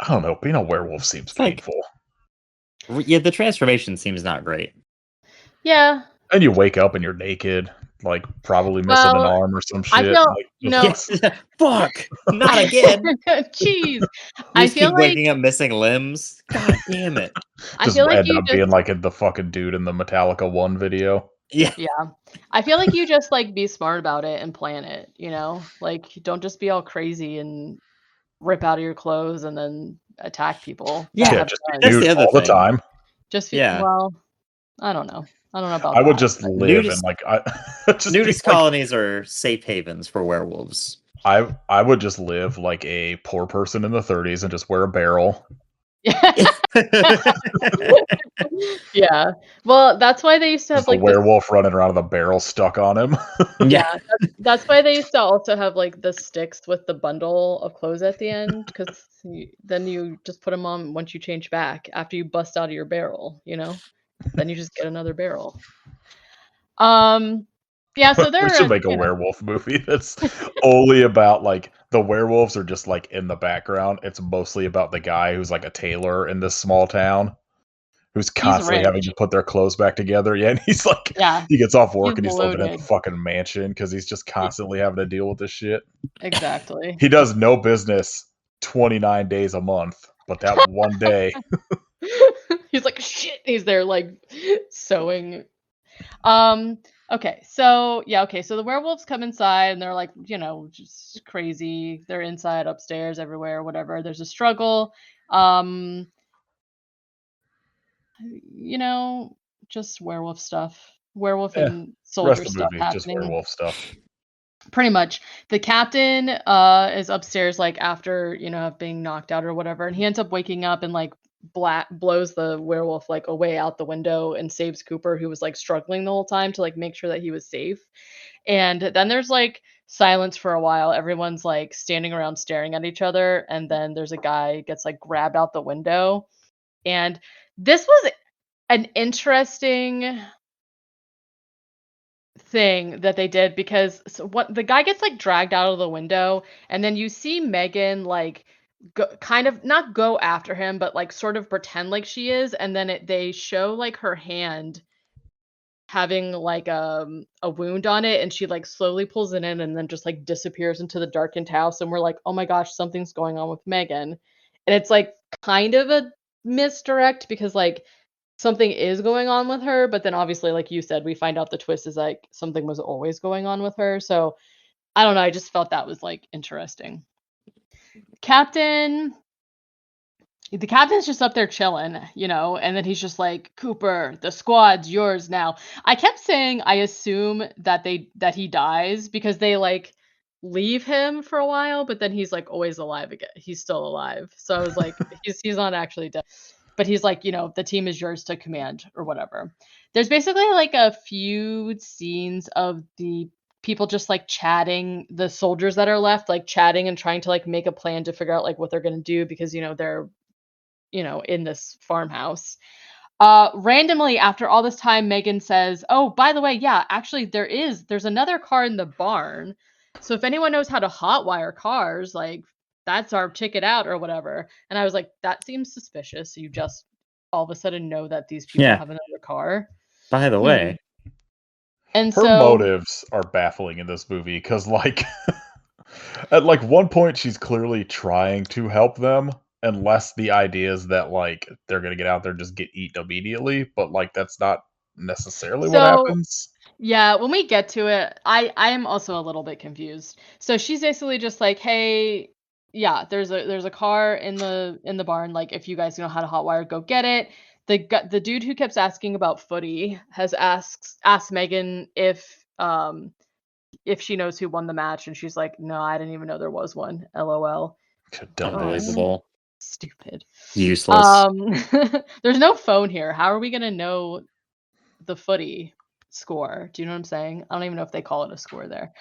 I don't know. Being a werewolf seems It's like, painful. yeah, the transformation seems not great. Yeah. And you wake up and you're naked, like probably missing an Well, arm or some I shit. feel Like, no. Yes. Fuck! Not again! Jeez. You I just feel keep like waking up missing limbs? God damn it. I just feel like end you up just being like the fucking dude in the Metallica 1 video. Yeah. yeah. I feel like you just, like, be smart about it and plan it, Like, don't just be all crazy and rip out of your clothes and then attack people that Yeah, Yeah, have just be that's guns. nude the other all the thing. time. Just Yeah. well, I don't know. I don't know about I would that, just but live and Nudist, like I just be nudist like colonies are safe havens for werewolves. I would just live like a poor person in the 30s and just wear a barrel. yeah. Well, that's why they used to have, Just a like, this werewolf running around with a barrel stuck on him. Yeah. yeah, that's why they used to also have, like, the sticks with the bundle of clothes at the end, 'cause then you just put them on once you change back after you bust out of your barrel, Then you just get another barrel. Yeah, so We they're, should make a werewolf movie that's only about like the werewolves are just like in the background. It's mostly about the guy who's like a tailor in this small town who's he's constantly having rich. to put their clothes back together. Yeah, and he's like Yeah, he gets off he's work and he's living in a loaded. fucking mansion because he's just constantly having to deal with this shit. Exactly. He does no business 29 days a month, but that one day He's like, "Shit." He's there, like, sewing. Okay, so so the werewolves come inside and they're like, just crazy. They're inside, upstairs, everywhere, whatever. There's a struggle. Um, just werewolf stuff. Werewolf Yeah. and Rest soldier of the stuff movie, just happening. werewolf stuff. Pretty much. The captain is upstairs like after, being knocked out or whatever, and he ends up waking up and like blows the werewolf like away out the window and saves Cooper, who was like struggling the whole time to like make sure that he was safe. And then there's like silence for a while. Everyone's like standing around staring at each other, and then there's a guy gets like grabbed out the window. And this was an interesting thing that they did because what the guy gets like dragged out of the window, and then you see Megan like kind of not go after him, but like sort of pretend like she is, and then they show like her hand having like a wound on it, and she like slowly pulls it in and then just like disappears into the darkened house, and we're like, oh my gosh, something's going on with Megan. And it's like kind of a misdirect because like something is going on with her, but then obviously, like you said, we find out the twist is like something was always going on with her. So I don't know. I just felt that was like interesting. Captain, the captain's just up there chilling, and then he's just like, Cooper, the squad's yours now. I kept saying I assume that he dies because they like leave him for a while, but then he's like always alive again. He's still alive. So I was like, he's not actually dead. But he's like, the team is yours to command or whatever. There's basically like a few scenes of the people just like chatting, the soldiers that are left, like chatting and trying to like make a plan to figure out like what they're going to do because, they're, in this farmhouse. Randomly after all this time, Megan says, oh, by the way, yeah, actually there's another car in the barn. So if anyone knows how to hotwire cars, like that's our ticket out or whatever. And I was like, that seems suspicious. You just all of a sudden know that these people Yeah. have another car. By the way. And her so motives are baffling in this movie because, like, at like one point she's clearly trying to help them, unless the idea is that like they're gonna get out there and just get eaten immediately. But like that's not necessarily what so happens. yeah, when we get to it, I am also a little bit confused. So she's basically just like, "Hey, yeah, there's a car in the barn. Like, if you guys know how to hotwire, go get it." The dude who keeps asking about footy has asked Megan if she knows who won the match, and she's like, "No, I didn't even know there was one." LOL. Unbelievable. Stupid. Useless. There's no phone here. How are we gonna know the footy score? Do you know what I'm saying? I don't even know if they call it a score there.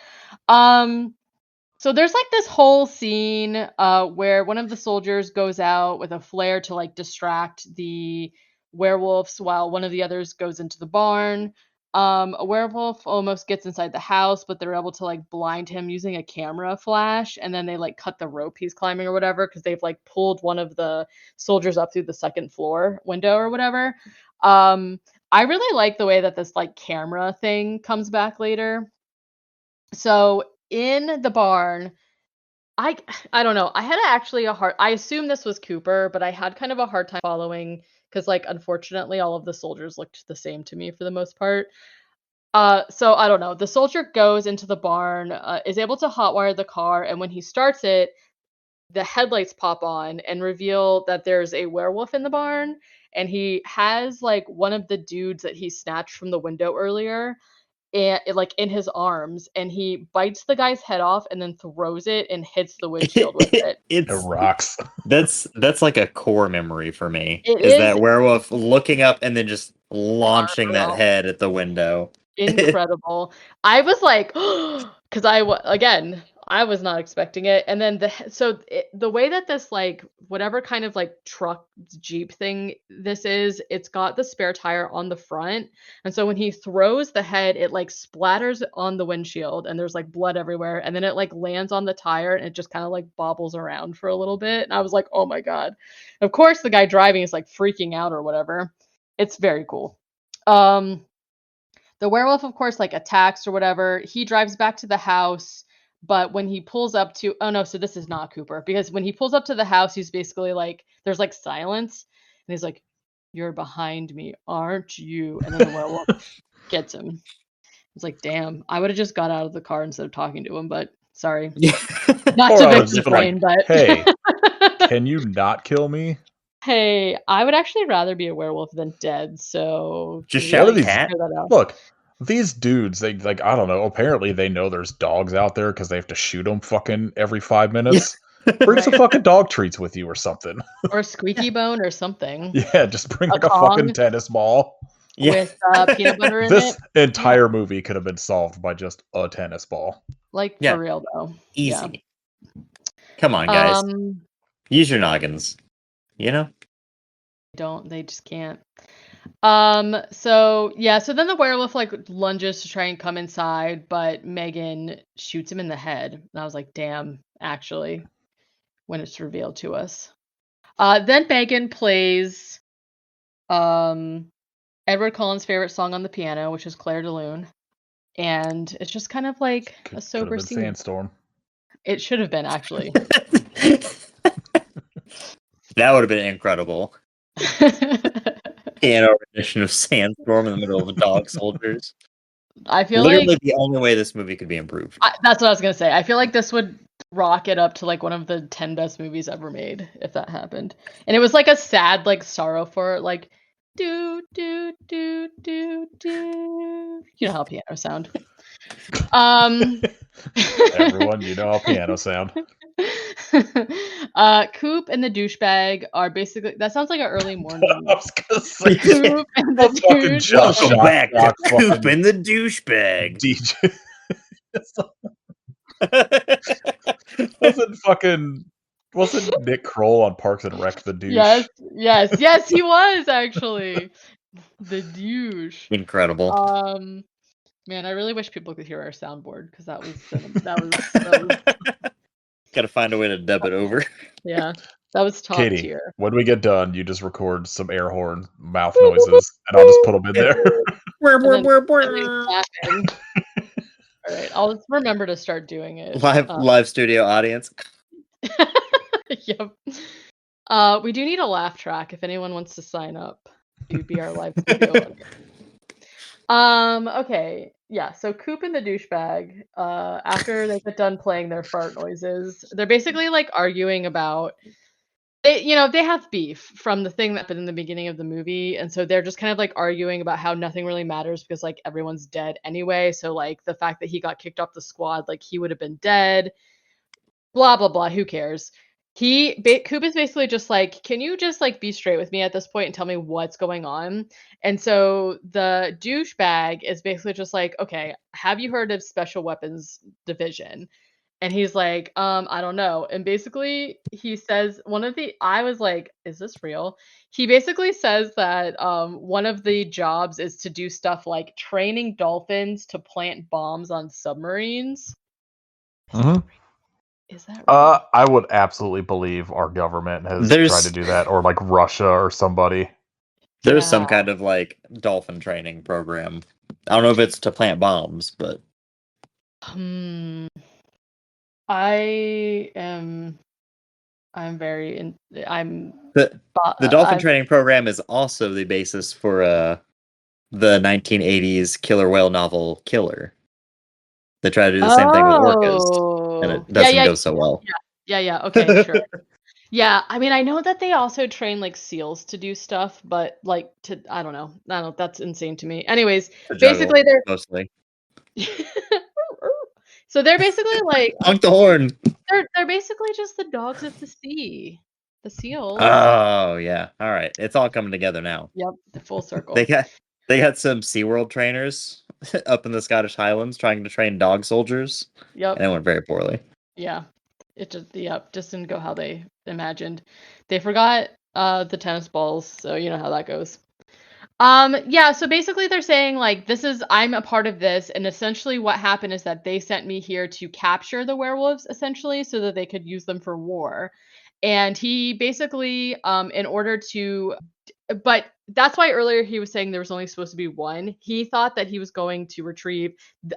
So there's like this whole scene where one of the soldiers goes out with a flare to like distract the werewolves while one of the others goes into the barn. A werewolf almost gets inside the house, but they're able to like blind him using a camera flash, and then they like cut the rope he's climbing or whatever because they've like pulled one of the soldiers up through the second floor window or whatever. I really like the way that this like camera thing comes back later. So in the barn, I I don't know. I had actually a hard I assume this was Cooper, but I had kind of a hard time following because like unfortunately all of the soldiers looked the same to me for the most part. So I don't know. The soldier goes into the barn, is able to hotwire the car, and when he starts it, the headlights pop on and reveal that there's a werewolf in the barn, and he has like one of the dudes that he snatched from the window earlier and like in his arms, and he bites the guy's head off and then throws it and hits the windshield with it. It rocks. That's like a core memory for me. It Is is that werewolf looking up and then just launching that head at the window. incredible. I was like, because again, I was not expecting it. And then the way that this like whatever kind of like truck Jeep thing this is, it's got the spare tire on the front, and so when he throws the head, it like splatters on the windshield, and there's like blood everywhere, and then it like lands on the tire, and it just kind of like bobbles around for a little bit, and I was like, oh my god. Of course, the guy driving is like freaking out or whatever. It's very cool. The werewolf, of course, like attacks or whatever. He drives back to the house, but when he pulls up to, oh no, so this is not Cooper, because when he pulls up to the house, he's basically like, there's like silence, and he's like, "You're behind me, aren't you?" And then the werewolf gets him. It's like, damn, I would have just got out of the car instead of talking to him, but sorry. Yeah. Not Or to I Vic's was just like, brain, but hey, can you not kill me? hey, I would actually rather be a werewolf than dead, so Just maybe shout I can cat. figure that out. Look, these dudes, they like, I don't know. Apparently, they know there's dogs out there because they have to shoot them fucking every 5 minutes. Bring some Right. fucking dog treats with you or something. Or a squeaky bone or something. Yeah, just bring A like a fucking Kong tennis ball. with peanut butter in This it. entire movie could have been solved by just a tennis ball. Like Yeah. for real though. Easy. Come on, guys. Use your noggins. You know? They just can't. So then the werewolf like lunges to try and come inside, but Megan shoots him in the head. And I was like, damn, actually, when it's revealed to us. Then Megan plays Edward Cullen's favorite song on the piano, which is Claire de Lune. And it's just kind of like a sober scene. Sandstorm. It should have been, actually. That would have been incredible. Piano rendition of Sandstorm in the middle of Dog Soldiers. I feel literally like the only way this movie could be improved. That's what I was gonna say. I feel like this would rocket up to like one of the 10 best movies ever made if that happened. And it was like a sad, like sorrow for like do do do do do. You know how piano sound. Everyone, you know how piano sound. Coop and the douchebag are basically that sounds like an early morning. I was gonna say, Coop and the fucking douche. Welcome back to fucking Coop and the douchebag. DJ. Wasn't Nick Kroll on Parks and Rec the douche? Yes, he was actually the douche. Incredible. Man, I really wish people could hear our soundboard because that was Gotta find a way to dub it over. Yeah, that was top Katie, tier. when we get done, you just record some air horn mouth noises, and I'll just put them in there. All right, I'll just remember to start doing it. Live studio audience. Yep. We do need a laugh track if anyone wants to sign up to be our live studio audience. Okay. Yeah, so Coop and the douchebag, after they get done playing their fart noises, they're basically like arguing about they have beef from the thing that happened in the beginning of the movie, and so they're just kind of like arguing about how nothing really matters because like everyone's dead anyway. So like the fact that he got kicked off the squad, like he would have been dead. Blah blah blah. Who cares? Coop is basically just like, can you just like be straight with me at this point and tell me what's going on? And so the douchebag is basically just like, okay, have you heard of Special Weapons Division? And he's like, I don't know. And basically he says I was like, is this real? He basically says that one of the jobs is to do stuff like training dolphins to plant bombs on submarines. Is that right? I would absolutely believe our government has tried to do that, or like Russia or somebody. There's some kind of like dolphin training program. I don't know if it's to plant bombs, but I'm very the dolphin training program is also the basis for the 1980s killer whale novel Killer. They try to do the same thing with orcas, and it doesn't go so well. Yeah. Okay, sure. Yeah, I mean, I know that they also train like SEALs to do stuff, but like I don't know. That's insane to me. Anyways, basically they're mostly. So they're basically like honk the horn. They're basically just the dogs of the sea. The seals. Oh yeah. All right. It's all coming together now. Yep, the full circle. They got some SeaWorld trainers up in the Scottish Highlands trying to train dog soldiers. Yep. And it went very poorly. Yeah. It just didn't go how they imagined. They forgot the tennis balls, so you know how that goes. So basically they're saying like I'm a part of this, and essentially what happened is that they sent me here to capture the werewolves essentially so that they could use them for war. And he basically in order to but that's why earlier he was saying there was only supposed to be one. He thought that he was going to retrieve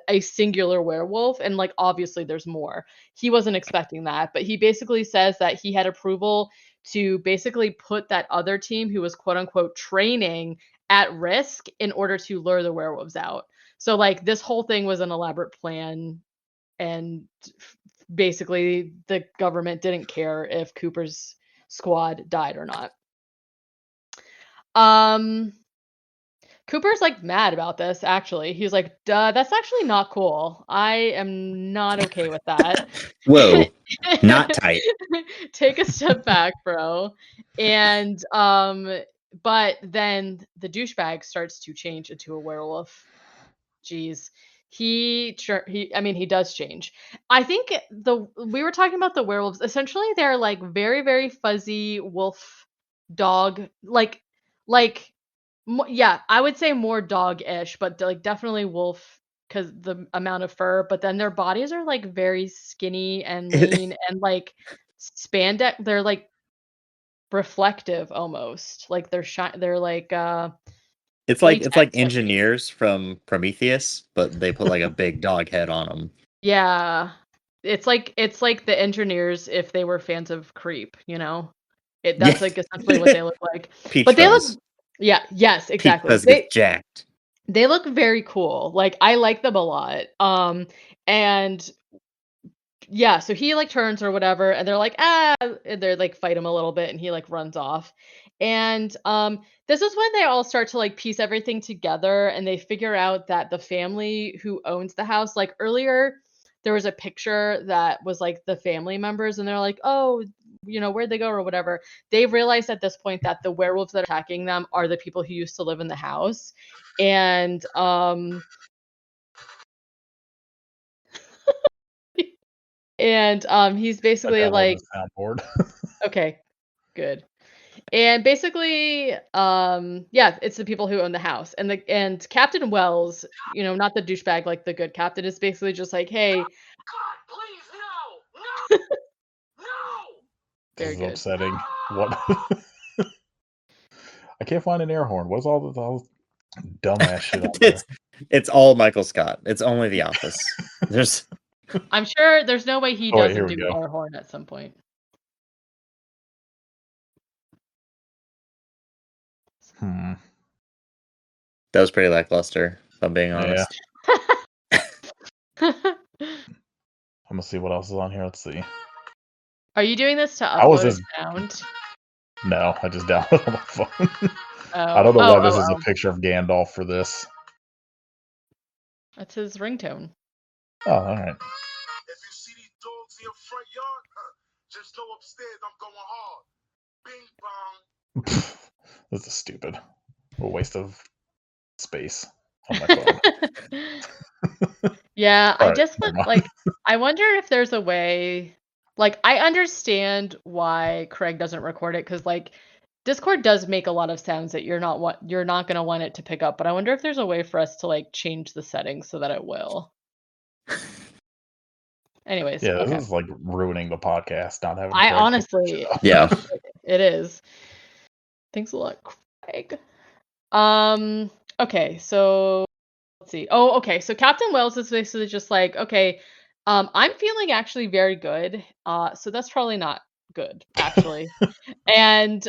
a singular werewolf, and like obviously there's more. He wasn't expecting that, but he basically says that he had approval to basically put that other team who was quote unquote training at risk in order to lure the werewolves out. So like this whole thing was an elaborate plan, and basically the government didn't care if Cooper's squad died or not. Cooper's like mad about this, actually. He's like, duh, that's actually not cool. I am not okay with that. Whoa, not tight. Take a step back, bro. And but then the douchebag starts to change into a werewolf. Jeez. He does change. I think we were talking about the werewolves. Essentially they're like very, very fuzzy wolf dog, like yeah, I would say more dog-ish, but like definitely wolf because the amount of fur. But then their bodies are like very skinny and lean and like spandex. They're like reflective almost. Like they're like It's like latex-y. engineers from Prometheus, but they put like a big dog head on them. Yeah, it's like the engineers if they were fans of Creep. That's like essentially what they look like. Peach But they look. Fuzz. Yeah. Yes. Exactly. Peach Fuzz gets jacked. They look very cool. Like I like them a lot. And yeah, so he like turns or whatever, and they're like, and they're like fight him a little bit, and he like runs off. And this is when they all start to like piece everything together, and they figure out that the family who owns the house, like earlier, there was a picture that was like the family members, and they're like, oh, where'd they go or whatever. They realized at this point that the werewolves that are attacking them are the people who used to live in the house. And he's basically like, soundboard. okay, good. And basically, yeah, it's the people who own the house. And Captain Wells, not the douchebag, like the good captain, is basically just like, hey, God, please, no. This is good. upsetting. What? I can't find an air horn. What's all the dumbass shit on there? It's all Michael Scott. It's only The Office. I'm sure there's no way he Oh, wait, doesn't here we do go. air horn at some point. That was pretty lackluster, if I'm being honest. I'm gonna see what else is on here. Let's see. Are you doing this to How is upload this- a sound? No, I just downloaded on my phone. Oh. I don't know why this is a picture of Gandalf for this. That's his ringtone. Oh, all right. If you see these dogs in your front yard, just know upstairs I'm going hard. Bing bong. This is stupid. A waste of space on my phone. Yeah, All I right, just never want, mind. like, I wonder if there's a way, like, I understand why Craig doesn't record it, because like Discord does make a lot of sounds that you're not gonna want it to pick up, but I wonder if there's a way for us to like change the settings so that it will. Anyways, Yeah, okay. this is like ruining the podcast. Not having. I Craig honestly, Yeah. it is. Thanks a lot, Craig. Okay, so let's see. Oh, okay. So Captain Wells is basically just like, okay, I'm feeling actually very good. So that's probably not good, actually. And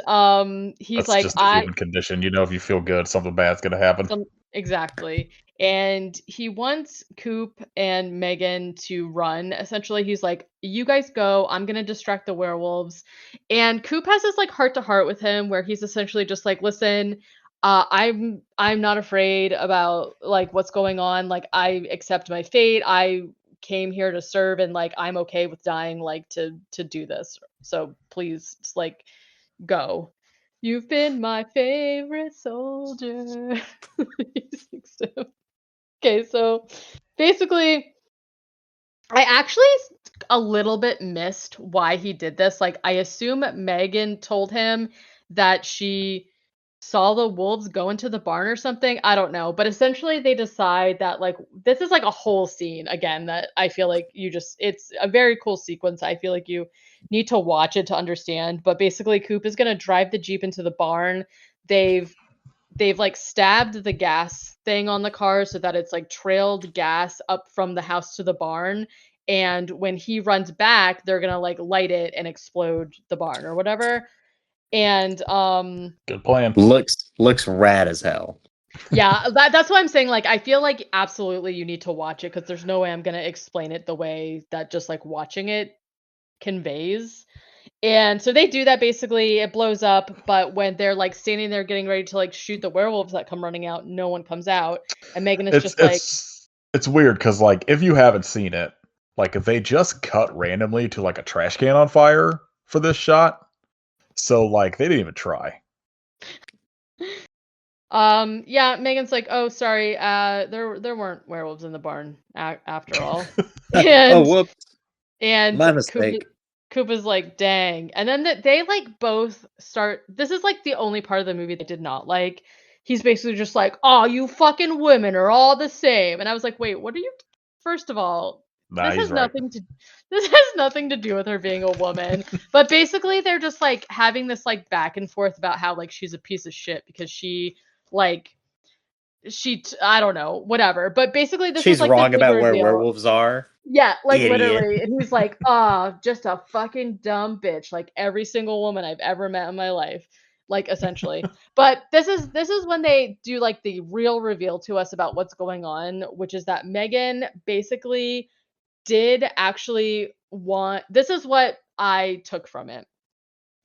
he's That's like, just a human condition. If you feel good, something bad's gonna happen. Exactly. And he wants Coop and Megan to run. Essentially, he's like, you guys go. I'm going to distract the werewolves. And Coop has this like heart to heart with him where he's essentially just like, listen, I'm not afraid about like what's going on. Like I accept my fate. I came here to serve and like I'm okay with dying like to do this. So please just like go. You've been my favorite soldier. Okay, so basically, I actually a little bit missed why he did this. Like, I assume Megan told him that she saw the wolves go into the barn or something. I don't know. But essentially, they decide that, like, this is like a whole scene again that I feel like it's a very cool sequence. I feel like you need to watch it to understand. But basically, Coop is going to drive the Jeep into the barn. They've like stabbed the gas thing on the car so that it's like trailed gas up from the house to the barn. And when he runs back, they're going to like light it and explode the barn or whatever. And Good plan. Looks rad as hell. yeah, that's what I'm saying. Like, I feel like absolutely you need to watch it because there's no way I'm gonna explain it the way that just like watching it conveys. And so they do that basically, it blows up, but when they're like standing there getting ready to like shoot the werewolves that come running out, no one comes out. And Megan is It's just like, it's weird because like if you haven't seen it, like they just cut randomly to like a trash can on fire for this shot. So like they didn't even try. yeah, Megan's like, oh sorry, there weren't werewolves in the barn after all. Oh, And whoops. and My mistake. Koopa's like, dang. And then they like both start. This is like the only part of the movie that I did not like. He's basically just like, oh, you fucking women are all the same. And I was like, wait, what are you? First of all, Nah, this he's has right. nothing to do with her being a woman. But basically, they're just like having this like back and forth about how like she's a piece of shit because like I don't know, whatever. But basically, this She's is like the wrong big about where reveal. werewolves are. Yeah, like Idiot. literally. And he's like, just a fucking dumb bitch, like every single woman I've ever met in my life. Like essentially. But this is when they do like the real reveal to us about what's going on, which is that Megan basically did actually want this is what I took from it.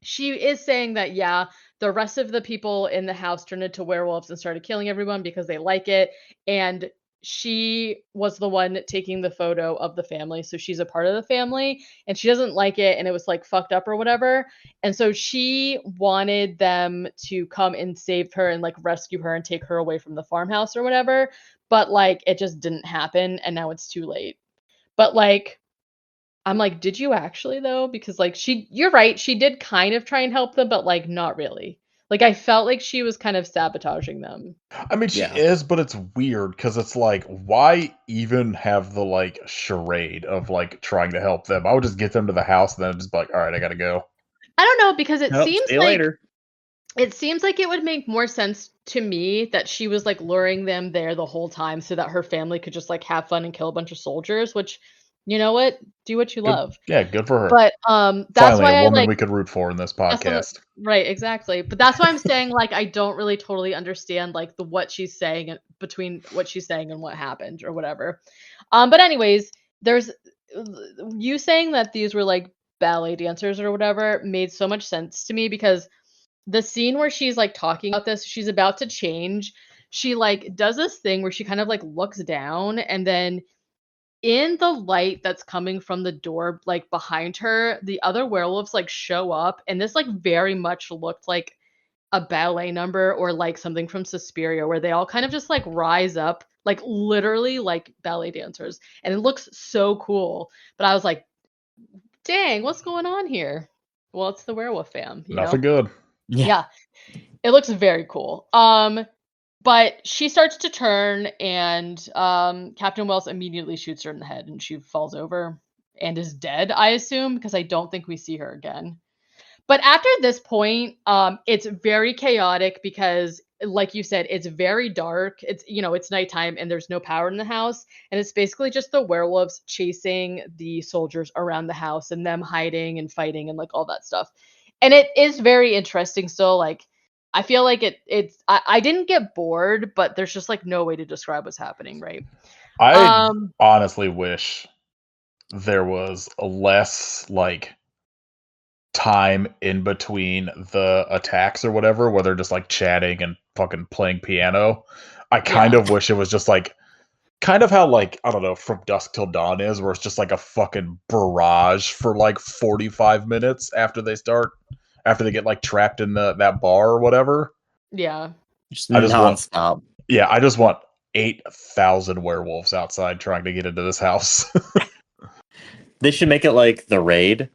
She is saying that yeah, the rest of the people in the house turned into werewolves and started killing everyone because they like it, and she was the one taking the photo of the family, so she's a part of the family and she doesn't like it and it was like fucked up or whatever. And so she wanted them to come and save her and like rescue her and take her away from the farmhouse or whatever, but like it just didn't happen and now it's too late. But like I'm like, "Did you actually though?" Because like you're right, she did kind of try and help them, but like not really. Like I felt like she was kind of sabotaging them. I mean, she Yeah. is, but it's weird because it's like, why even have the like charade of like trying to help them? I would just get them to the house and then just be like, all right, I gotta go. I don't know because it Nope, seems see you like later. it would make more sense to me that she was like luring them there the whole time so that her family could just like have fun and kill a bunch of soldiers, which you know what? Do what you Good, love. yeah, good for her. But that's Finally, why a I woman like we could root for in this That's what podcast. right, exactly. But that's why I'm saying, like, I don't really totally understand, like, the what she's saying between what she's saying and what happened or whatever. But anyways, there's you saying that these were like ballet dancers or whatever made so much sense to me because the scene where she's like talking about this, she's about to change. She like does this thing where she kind of like looks down and then in the light that's coming from the door, like, behind her, the other werewolves, like, show up, and this, like, very much looked like a ballet number or, like, something from Suspiria where they all kind of just, like, rise up, like, literally like ballet dancers, and it looks so cool, but I was like, "Dang, what's going on here?" Well, it's the werewolf fam, you know? Nothing good. Yeah, it looks very cool. But she starts to turn, and Captain Wells immediately shoots her in the head, and she falls over and is dead, I assume, because I don't think we see her again. But after this point, it's very chaotic because, like you said, it's very dark. It's nighttime and there's no power in the house, and it's basically just the werewolves chasing the soldiers around the house and them hiding and fighting and like all that stuff. And it is very interesting. So like, I feel like I didn't get bored, but there's just like no way to describe what's happening, right? I Um, honestly wish there was a less like time in between the attacks or whatever where they're just like chatting and fucking playing piano. I kind yeah. of wish it was just like kind of how like I don't know From Dusk Till Dawn is, where it's just like a fucking barrage for like 45 minutes after they get like trapped in that bar or whatever. Yeah. Just I just want nonstop. Yeah, I just want 8,000 werewolves outside trying to get into this house. They should make it like The Raid,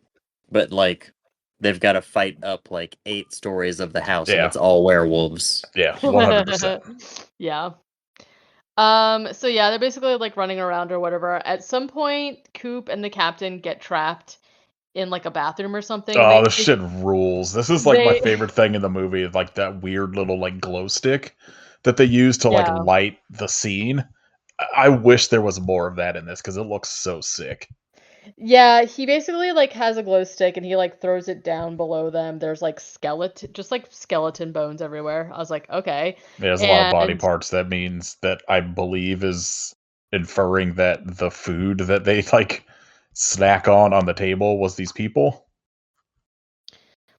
but like they've got to fight up like 8 stories of the house, and Yeah. it's all werewolves. Yeah, 100%. Yeah. So yeah, they're basically like running around or whatever. At some point, Coop and the captain get trapped in like a bathroom or something. Oh, this shit rules. This is like my They favorite thing in the movie, like that weird little like glow stick that they use to like yeah. light the scene. I wish there was more of that in this because it looks so sick. Yeah, he basically like has a glow stick and he like throws it down below them. There's like skeleton bones everywhere. I was like, okay. There's a lot of body And parts. That means that I believe is inferring that the food that they like snack on the table was these people.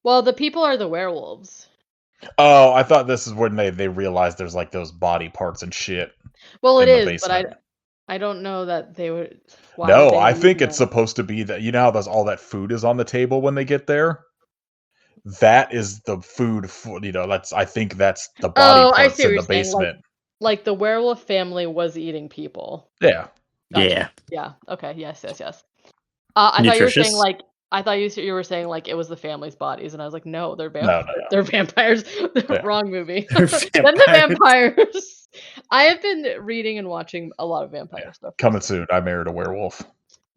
well, the people are the werewolves. Oh, I thought this is when they realized there's like those body parts and shit Well, it in the is, but basement. I don't know that they would. Why would No, they I be think eating it's them? supposed to be that how there's all that food is on the table when they get there. That is the food. That's I think that's the body Oh, I parts see what in you're the saying. basement. Like the werewolf family was eating people. Yeah, Gotcha. Yeah. Yeah. Okay. Yes. Yes. Yes. I thought you were saying Nutritious. like I thought you were saying like it was the family's bodies, and I was like, no, they're no, they're vampires. Yeah. Wrong movie. They're Then the vampires. vampires. I have been reading and watching a lot of vampire Yeah. stuff. Coming recently. soon. I married a werewolf.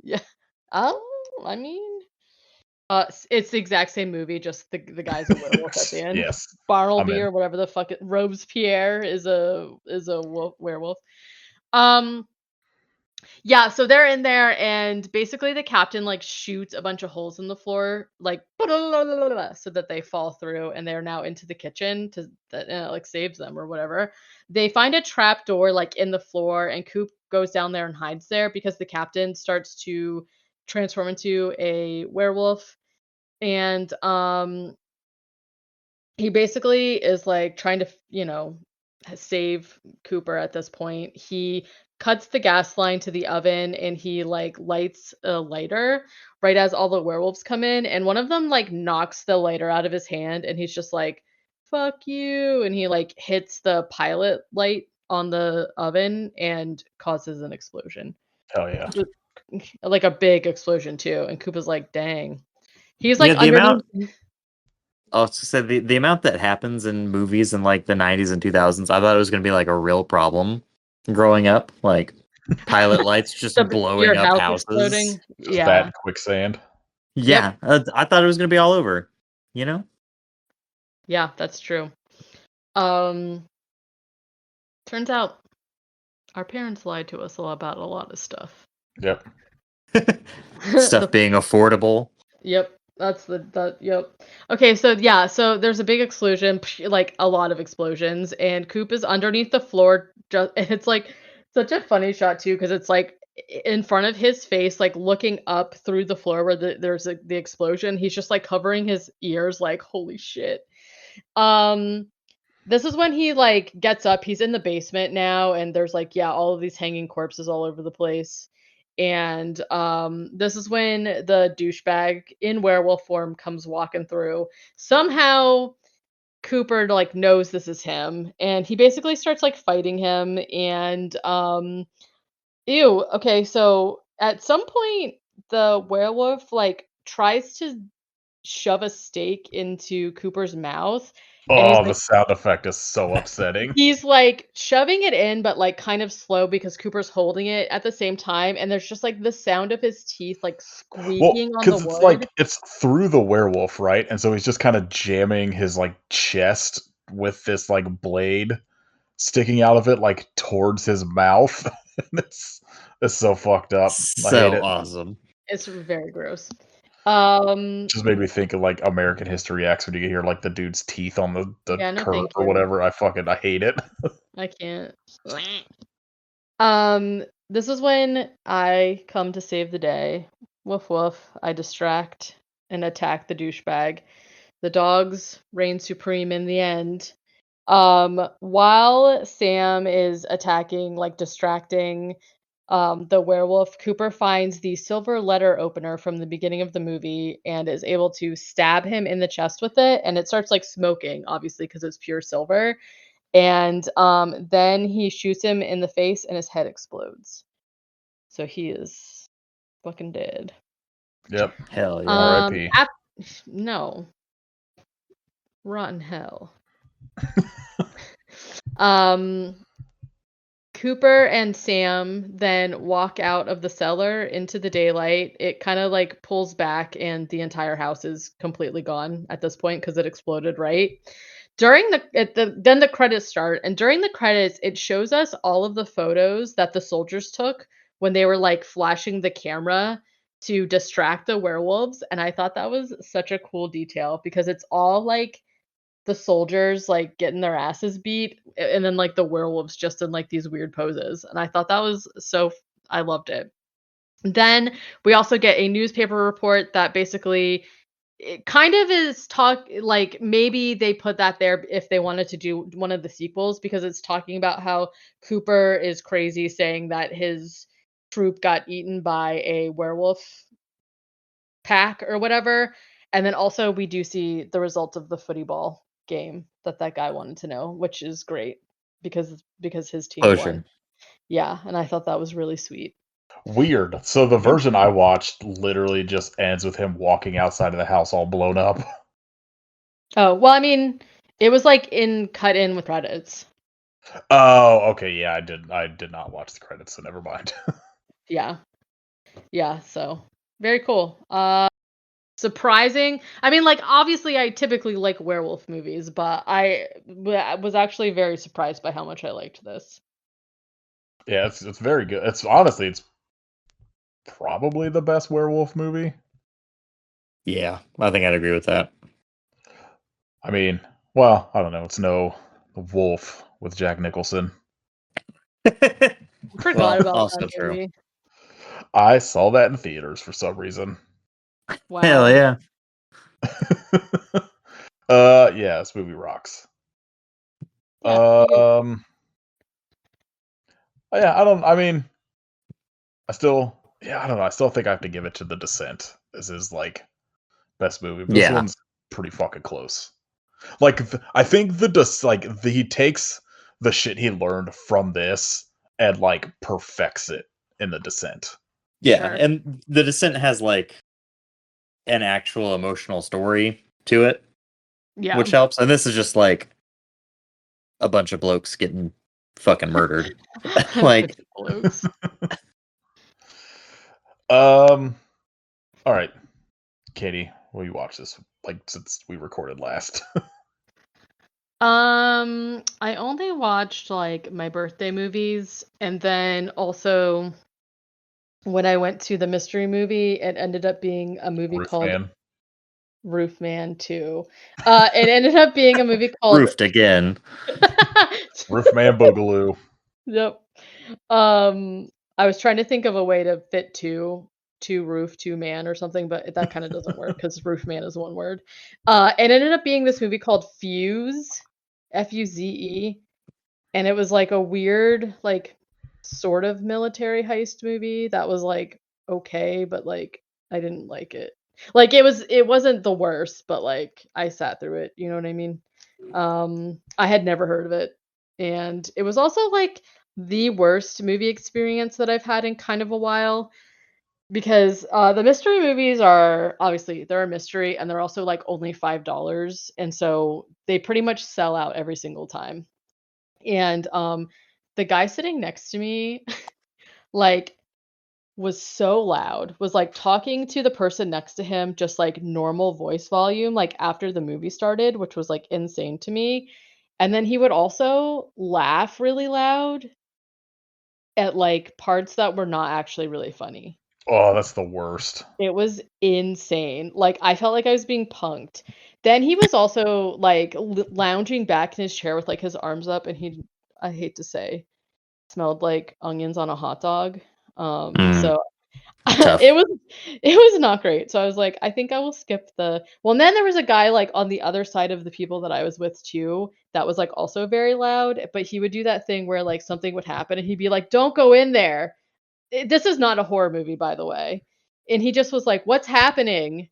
Yeah. I mean, it's the exact same movie, just the guy's a werewolf at the end. Yes, I'm Bartleby in. or whatever the fuck Robespierre is a werewolf. Yeah, so they're in there and basically the captain like shoots a bunch of holes in the floor like so that they fall through and they're now into the kitchen to that like saves them or whatever. They find a trap door like in the floor and Coop goes down there and hides there because the captain starts to transform into a werewolf and he basically is like trying to, save Cooper at this point. He cuts the gas line to the oven and he like lights a lighter right as all the werewolves come in and one of them like knocks the lighter out of his hand and he's just like fuck you and he like hits the pilot light on the oven and causes an explosion. Hell yeah. Like a big explosion too and Koopa's like dang. He's Yeah, like the underneath. amount. Oh, so the amount that happens in movies in like the 90s and 2000s, I thought it was gonna be like a real problem growing up, like pilot lights just Your blowing up house houses. exploding. Just Yeah. that and quicksand. Yeah, I thought it was gonna be all over. You know? Yeah, that's true. Um, turns out our parents lied to us about a lot of stuff. Yep. Stuff being affordable. Yep, yep. Okay, so yeah, so there's a big explosion, like a lot of explosions, and Coop is underneath the floor. Just and it's like such a funny shot too, because it's like in front of his face, like looking up through the floor where there's the explosion. He's just like covering his ears, like holy shit. Um, This is when he like gets up. He's in the basement now, and there's like, yeah, all of these hanging corpses all over the place. And this is when the douchebag in werewolf form comes walking through. Somehow Cooper like knows this is him, and he basically starts like fighting him. And ew, okay, so at some point the werewolf like tries to shove a steak into Cooper's mouth, and Oh, the sound effect is so upsetting. he's like shoving it in, but like kind of slow because Cooper's holding it at the same time, and there's just like the sound of his teeth like Well, squeaking on the because it's like wood. it's through the werewolf, right? And so he's just kind of jamming his like chest with this like blade sticking out of it, like towards his mouth. it's so fucked up. I hate So it. awesome. It's very gross. Um, Just made me think of like American History X when you hear like the dude's teeth on the yeah, no, curve thank or you. whatever. I hate it. I can't. This is when I come to save the day. Woof woof. I distract and attack the douchebag. The dogs reign supreme in the end. While Sam is attacking, like distracting the werewolf, Cooper finds the silver letter opener from the beginning of the movie and is able to stab him in the chest with it. And it starts like smoking, obviously, because it's pure silver. And then he shoots him in the face and his head explodes. So he is fucking dead. Yep. Hell yeah. R.I.P. No. Rotten hell. um Cooper and Sam then walk out of the cellar into the daylight. It kind of like pulls back and the entire house is completely gone at this point because it exploded, right? Then the credits start, and during the credits it shows us all of the photos that the soldiers took when they were like flashing the camera to distract the werewolves, and I thought that was such a cool detail because it's all like the soldiers like getting their asses beat and then like the werewolves just in like these weird poses. And I thought that was I loved it. Then we also get a newspaper report that basically it kind of is talk like maybe they put that there if they wanted to do one of the sequels because it's talking about how Cooper is crazy saying that his troop got eaten by a werewolf pack or whatever. And then also we do see the results of the footy ball game that guy wanted to know, which is great because his team won. Closure. Yeah, and I thought that was really sweet. Weird. So the version I watched literally just ends with him walking outside of the house all blown up. Oh, well, I mean, it was like cut in with credits. Oh, okay, yeah, I did not watch the credits, so never mind. Yeah. Yeah, so very cool. Surprising. I mean, like obviously I typically like werewolf movies, but I was actually very surprised by how much I liked this. Yeah, it's very good. It's honestly it's probably the best werewolf movie. Yeah, I think I'd agree with that. I mean, well, I don't know. It's no Wolf with Jack Nicholson. Forgot about also that true. movie. I saw that in theaters for some reason. Wow. Hell yeah. Yeah, this movie rocks. Yeah. Yeah, I don't. I mean, I don't know. I still think I have to give it to The Descent. This is like best movie. But this Yeah. one's pretty fucking close. Like, I think he takes the shit he learned from this and like perfects it in The Descent. Yeah, Sure. and The Descent has like an actual emotional story to it, Yeah. which helps. And this is just like a bunch of blokes getting fucking murdered. Like, Blokes. All right, Katie, will you watch this? Like since we recorded last. I only watched like my birthday movies, and then also when I went to the mystery movie, it ended up being a movie called Roofman. Roofman 2. It ended up being a movie called roofed again. Roofman Boogaloo. Yep. I was trying to think of a way to fit two roof, two man or something, but that kind of doesn't work because roof man is one word. It ended up being this movie called Fuse, Fuze, and it was like a weird, like sort of military heist movie that was like okay, but like I didn't like it. Like it wasn't the worst, but like I sat through it, you know what I mean? I had never heard of it. And it was also like the worst movie experience that I've had in kind of a while because the mystery movies are obviously they're a mystery and they're also like only $5 and so they pretty much sell out every single time. And the guy sitting next to me like was so loud, was like talking to the person next to him just like normal voice volume like after the movie started, which was like insane to me. And then he would also laugh really loud at like parts that were not actually really funny. Oh, that's the worst. It was insane. Like I felt like I was being punked. Then he was also like lounging back in his chair with like his arms up and I hate to say smelled like onions on a hot dog. So Tough. it was not great. So I was like, I think I will skip well, and then there was a guy like on the other side of the people that I was with too that was like also very loud, but he would do that thing where like something would happen and he'd be like, "Don't go in there." This is not a horror movie, by the way. And he just was like, "What's happening?"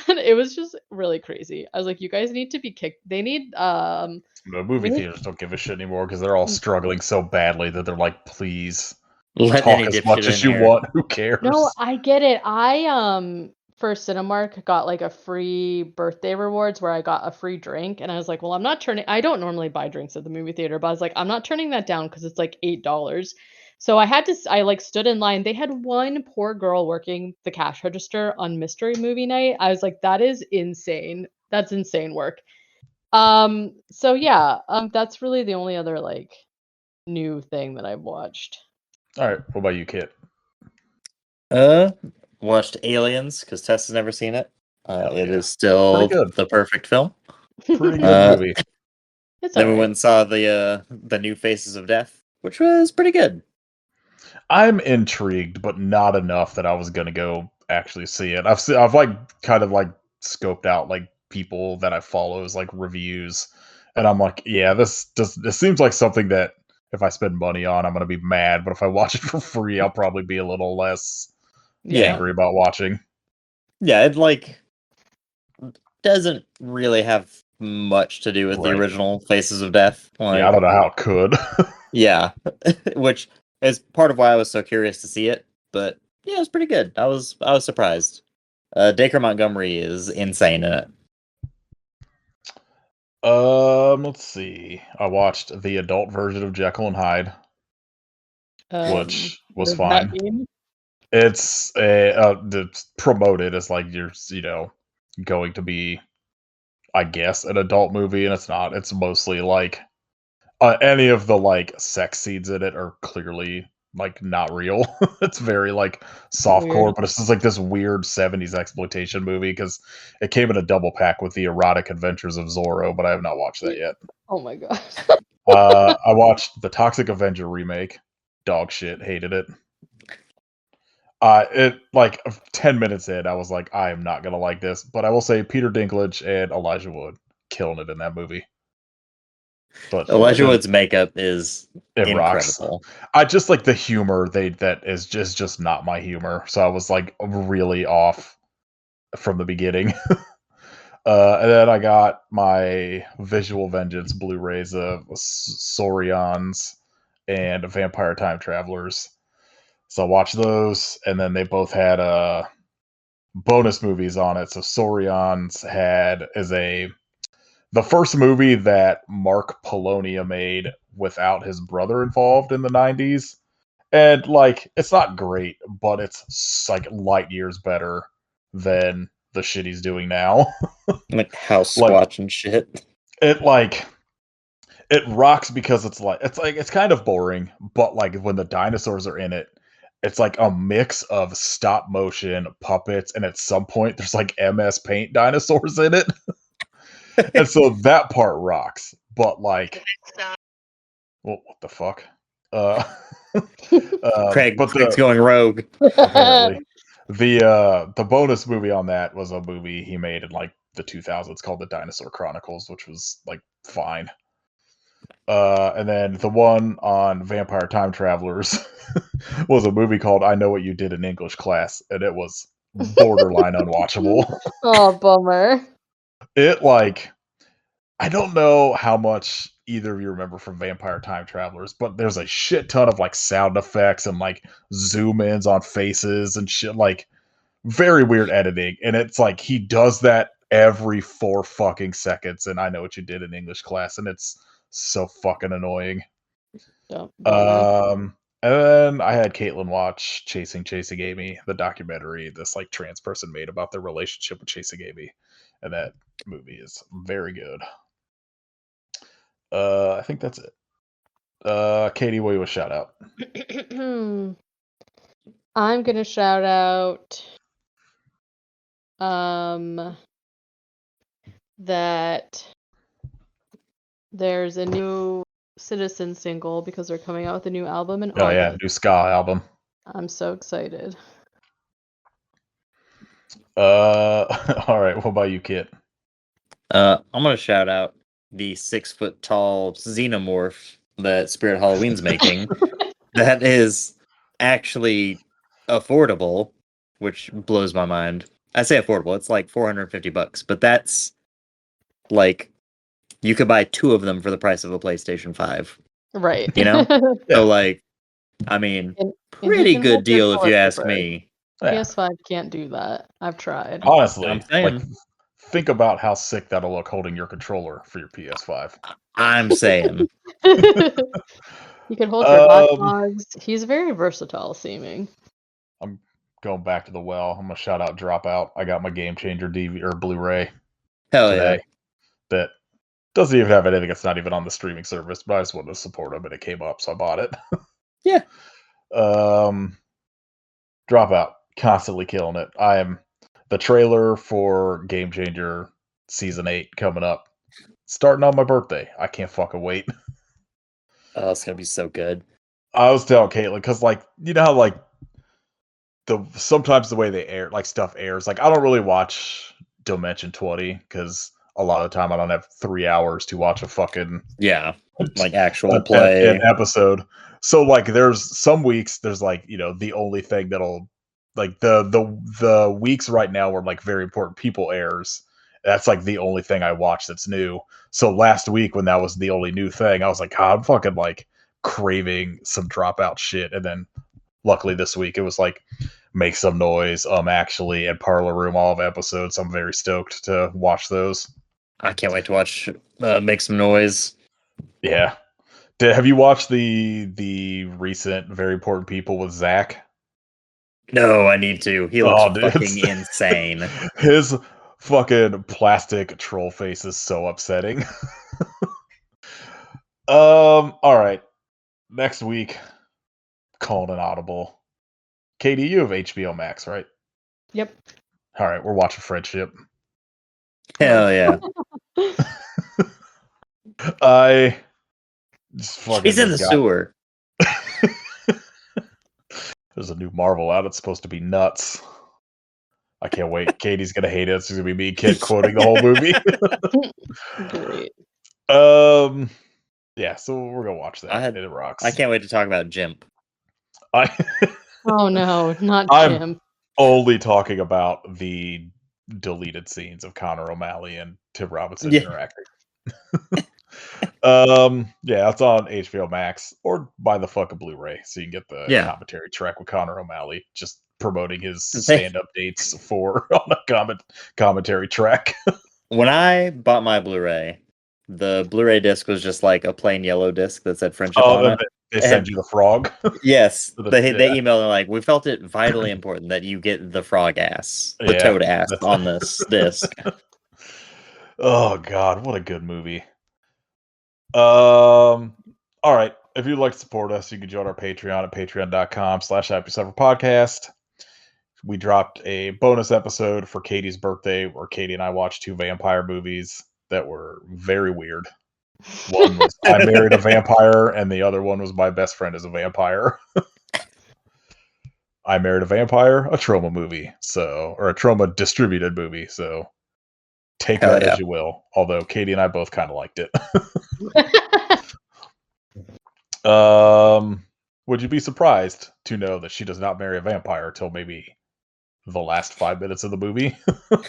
And it was just really crazy. I was like, "You guys need to be kicked. They need The movie we need theaters don't give a shit anymore because they're all struggling so badly that they're like, please Let talk any as dipshit much as in you here. want. Who cares? No, I get it. I for Cinemark got like a free birthday rewards where I got a free drink and I was like, well, I don't normally buy drinks at the movie theater, but I was like, I'm not turning that down because it's like $8. So I like stood in line. They had one poor girl working the cash register on mystery movie night. I was like, that is insane. That's insane work. So yeah, that's really the only other like new thing that I've watched. All right, what about you, Kit? watched Aliens because Tess has never seen it. It yeah. is still Pretty good. the perfect film. Pretty good Uh, movie. It's Then we alright. went and saw the new Faces of Death, which was pretty good. I'm intrigued, but not enough that I was gonna go actually see it. I've like kind of like scoped out like people that I follows like reviews, and I'm like, yeah, this seems like something that if I spend money on, I'm gonna be mad. But if I watch it for free, I'll probably be a little less Yeah. angry about watching. Yeah, it like doesn't really have much to do with the Right. original Faces of Death. Like, Yeah, I don't know how it could. yeah, which is part of why I was so curious to see it. But yeah, it was pretty good. I was surprised. Dacre Montgomery is insane in it. Let's see. I watched the adult version of Jekyll and Hyde, which was does fine. that mean? It's promoted as like you're going to be, I guess, an adult movie, and it's not. It's mostly like any of the like sex scenes in it are clearly like not real. It's very like softcore, Weird. but it's just like this weird 70s exploitation movie because it came in a double pack with the erotic adventures of Zorro, but I have not watched that yet. Oh my god. I watched the Toxic Avenger remake. Dog shit, hated it. It like 10 minutes in, I was like, I am not gonna like this. But I will say Peter Dinklage and Elijah Wood killing it in that movie. But Elijah Wood's makeup is it rocks. incredible. I just like the humor that is just not my humor. So I was like really off from the beginning. And then I got my Visual Vengeance Blu-rays of Saurians and Vampire Time Travelers. So I watched those, and then they both had bonus movies on it. So Saurians the first movie that Mark Polonia made without his brother involved in the 90s. And like it's not great, but it's like light years better than the shit he's doing now. Like House Like- Squatch and shit. It rocks because it's kind of boring, but like when the dinosaurs are in it, it's like a mix of stop motion puppets, and at some point there's like MS Paint dinosaurs in it. And so that part rocks. But like well, what the fuck? Craig's going rogue. Apparently. The bonus movie on that was a movie he made in like the 2000s called The Dinosaur Chronicles, which was like fine. And then the one on Vampire Time Travelers was a movie called I Know What You Did in English Class, and it was borderline unwatchable. Oh, bummer. It like I don't know how much either of you remember from Vampire Time Travelers, but there's a shit ton of like sound effects and like zoom ins on faces and shit, like very weird editing. And it's like he does that every 4 fucking seconds. And I Know What You Did in English Class, and it's so fucking annoying. Bummer. And then I had Caitlin watch Chasing Amy, the documentary this like trans person made about their relationship with Chasing Amy, and that movie is very good. I think that's it. Katie, what do you want to shout out? I'm gonna shout out that there's a new Citizen single because they're coming out with a new album in Oh August. yeah, new ska album. I'm so excited. All right. What about you, Kit? I'm gonna shout out the 6-foot-tall xenomorph that Spirit Halloween's making. That is actually affordable, which blows my mind. I say affordable; it's like $450, but that's like you could buy 2 of them for the price of a PlayStation 5. Right. You know? Yeah. So like, I mean, And pretty can good hold your deal if you color ask preferred. me. Yeah. PS5 can't do that. I've tried. Honestly, I'm saying. like, think about how sick that'll look holding your controller for your PS5. I'm saying. You can hold your hot Um, dogs. He's very versatile seeming. I'm going back to the well. I'm gonna shout out Dropout. I got my Game Changer DVD or Blu-ray Hell today. yeah. That doesn't even have anything. It's not even on the streaming service, but I just wanted to support them, and it came up, so I bought it. Yeah. Dropout. constantly killing it. I am the trailer for Game Changer season 8 coming up, starting on my birthday. I can't fucking wait. Oh, it's gonna be so good. I was telling Caitlin because, like, you know how like sometimes the way they air like stuff airs. Like, I don't really watch Dimension 20 because a lot of the time I don't have 3 hours to watch a fucking Yeah, like actual an play. episode. So like, there's some weeks there's like, you know, the only thing that'll like the weeks right now where like Very Important People airs. That's like the only thing I watch that's new. So last week when that was the only new thing, I was like, God, I'm fucking like craving some Dropout shit. And then luckily this week it was like Make Some Noise, actually, and Parlor Room, all of episodes. I'm very stoked to watch those. I can't wait to watch Make Some Noise. Yeah. Have you watched the recent Very Important People with Zach? No, I need to. He looks fucking insane. His fucking plastic troll face is so upsetting. All right. Next week, calling an audible. Katie, you have HBO Max, right? Yep. All right, we're watching Friendship. Hell yeah. I just fucking. He's in the sewer. There's a new Marvel out. It's supposed to be nuts. I can't wait. Katie's gonna hate it. It's gonna be me, kid, quoting the whole movie. Great. Yeah. So we're gonna watch that. It rocks. I can't wait to talk about Jimp. Oh no, not I'm Jim. only talking about the deleted scenes of Connor O'Malley and Tim Robinson interacting. Yeah, it's on HBO Max or buy the fucking Blu-ray so you can get the commentary track with Connor O'Malley just promoting his stand-up dates for on a commentary track. When I bought my Blu-ray, the Blu-ray disc was just like a plain yellow disc that said Friendship on it. They send you the frog. Yes, they emailed like, we felt it vitally important that you get the frog ass, the toad ass on this disc. Oh god, what a good movie. All right. If you'd like to support us, you can join our Patreon at patreon.com/HappySufferPodcast. We dropped a bonus episode for Katie's birthday where Katie and I watched 2 vampire movies that were very weird. One was I Married a Vampire, and the other one was My Best Friend is a Vampire. I Married a Vampire, a trauma movie, or a trauma distributed movie. So take that as you will. Although Katie and I both kind of liked it. Would you be surprised to know that she does not marry a vampire till maybe the last 5 minutes of the movie?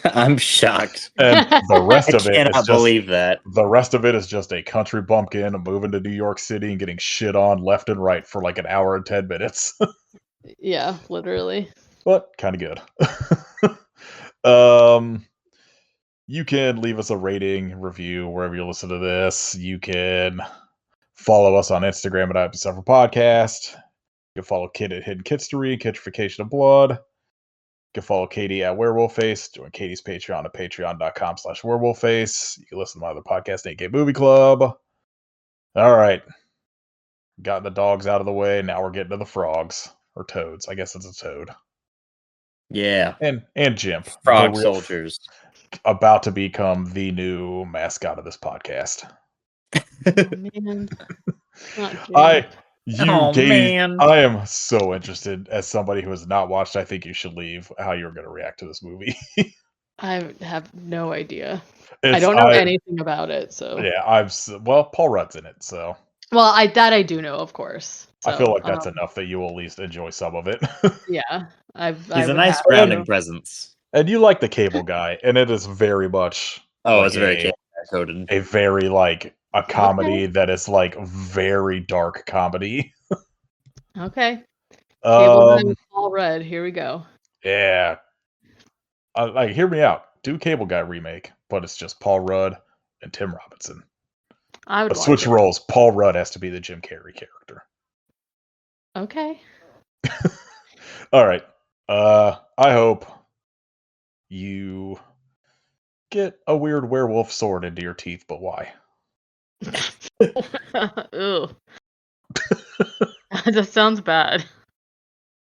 I'm shocked. And the rest of it, I cannot believe that. The rest of it is just a country bumpkin moving to New York City and getting shit on left and right for like an hour and 10 minutes. Yeah, literally. But kind of good. You can leave us a rating, review wherever you listen to this. You can follow us on Instagram at Happy Suffer Podcast. You can follow Kid at Hidden Kitstery, Kittrification of Blood. You can follow Katie at Werewolf Face. Join Katie's Patreon at patreon.com/werewolf face. You can listen to my other podcast, 8K Movie Club. All right. Got the dogs out of the way. Now we're getting to the frogs. Or toads. I guess it's a toad. Yeah. And Jimp. Frog soldiers. About to become the new mascot of this podcast. Oh, man. Man. I am so interested. As somebody who has not watched I Think You Should Leave, how you're going to react to this movie. I have no idea. I don't know anything about it, so yeah, Paul Rudd's in it, so well, I do know, of course. So, I feel like that's enough that you will at least enjoy some of it. Yeah, he's a nice grounding presence, and you like the Cable Guy, and it is very much it's very coded, a very like a comedy that is like very dark comedy. Okay. Cable Guy with Paul Rudd. Here we go. Yeah. Like, hear me out. Do Cable Guy remake, but it's just Paul Rudd and Tim Robinson. I would switch roles. Paul Rudd has to be the Jim Carrey character. Okay. All right. I hope you get a weird werewolf sword into your teeth, but why? Ew. That sounds bad.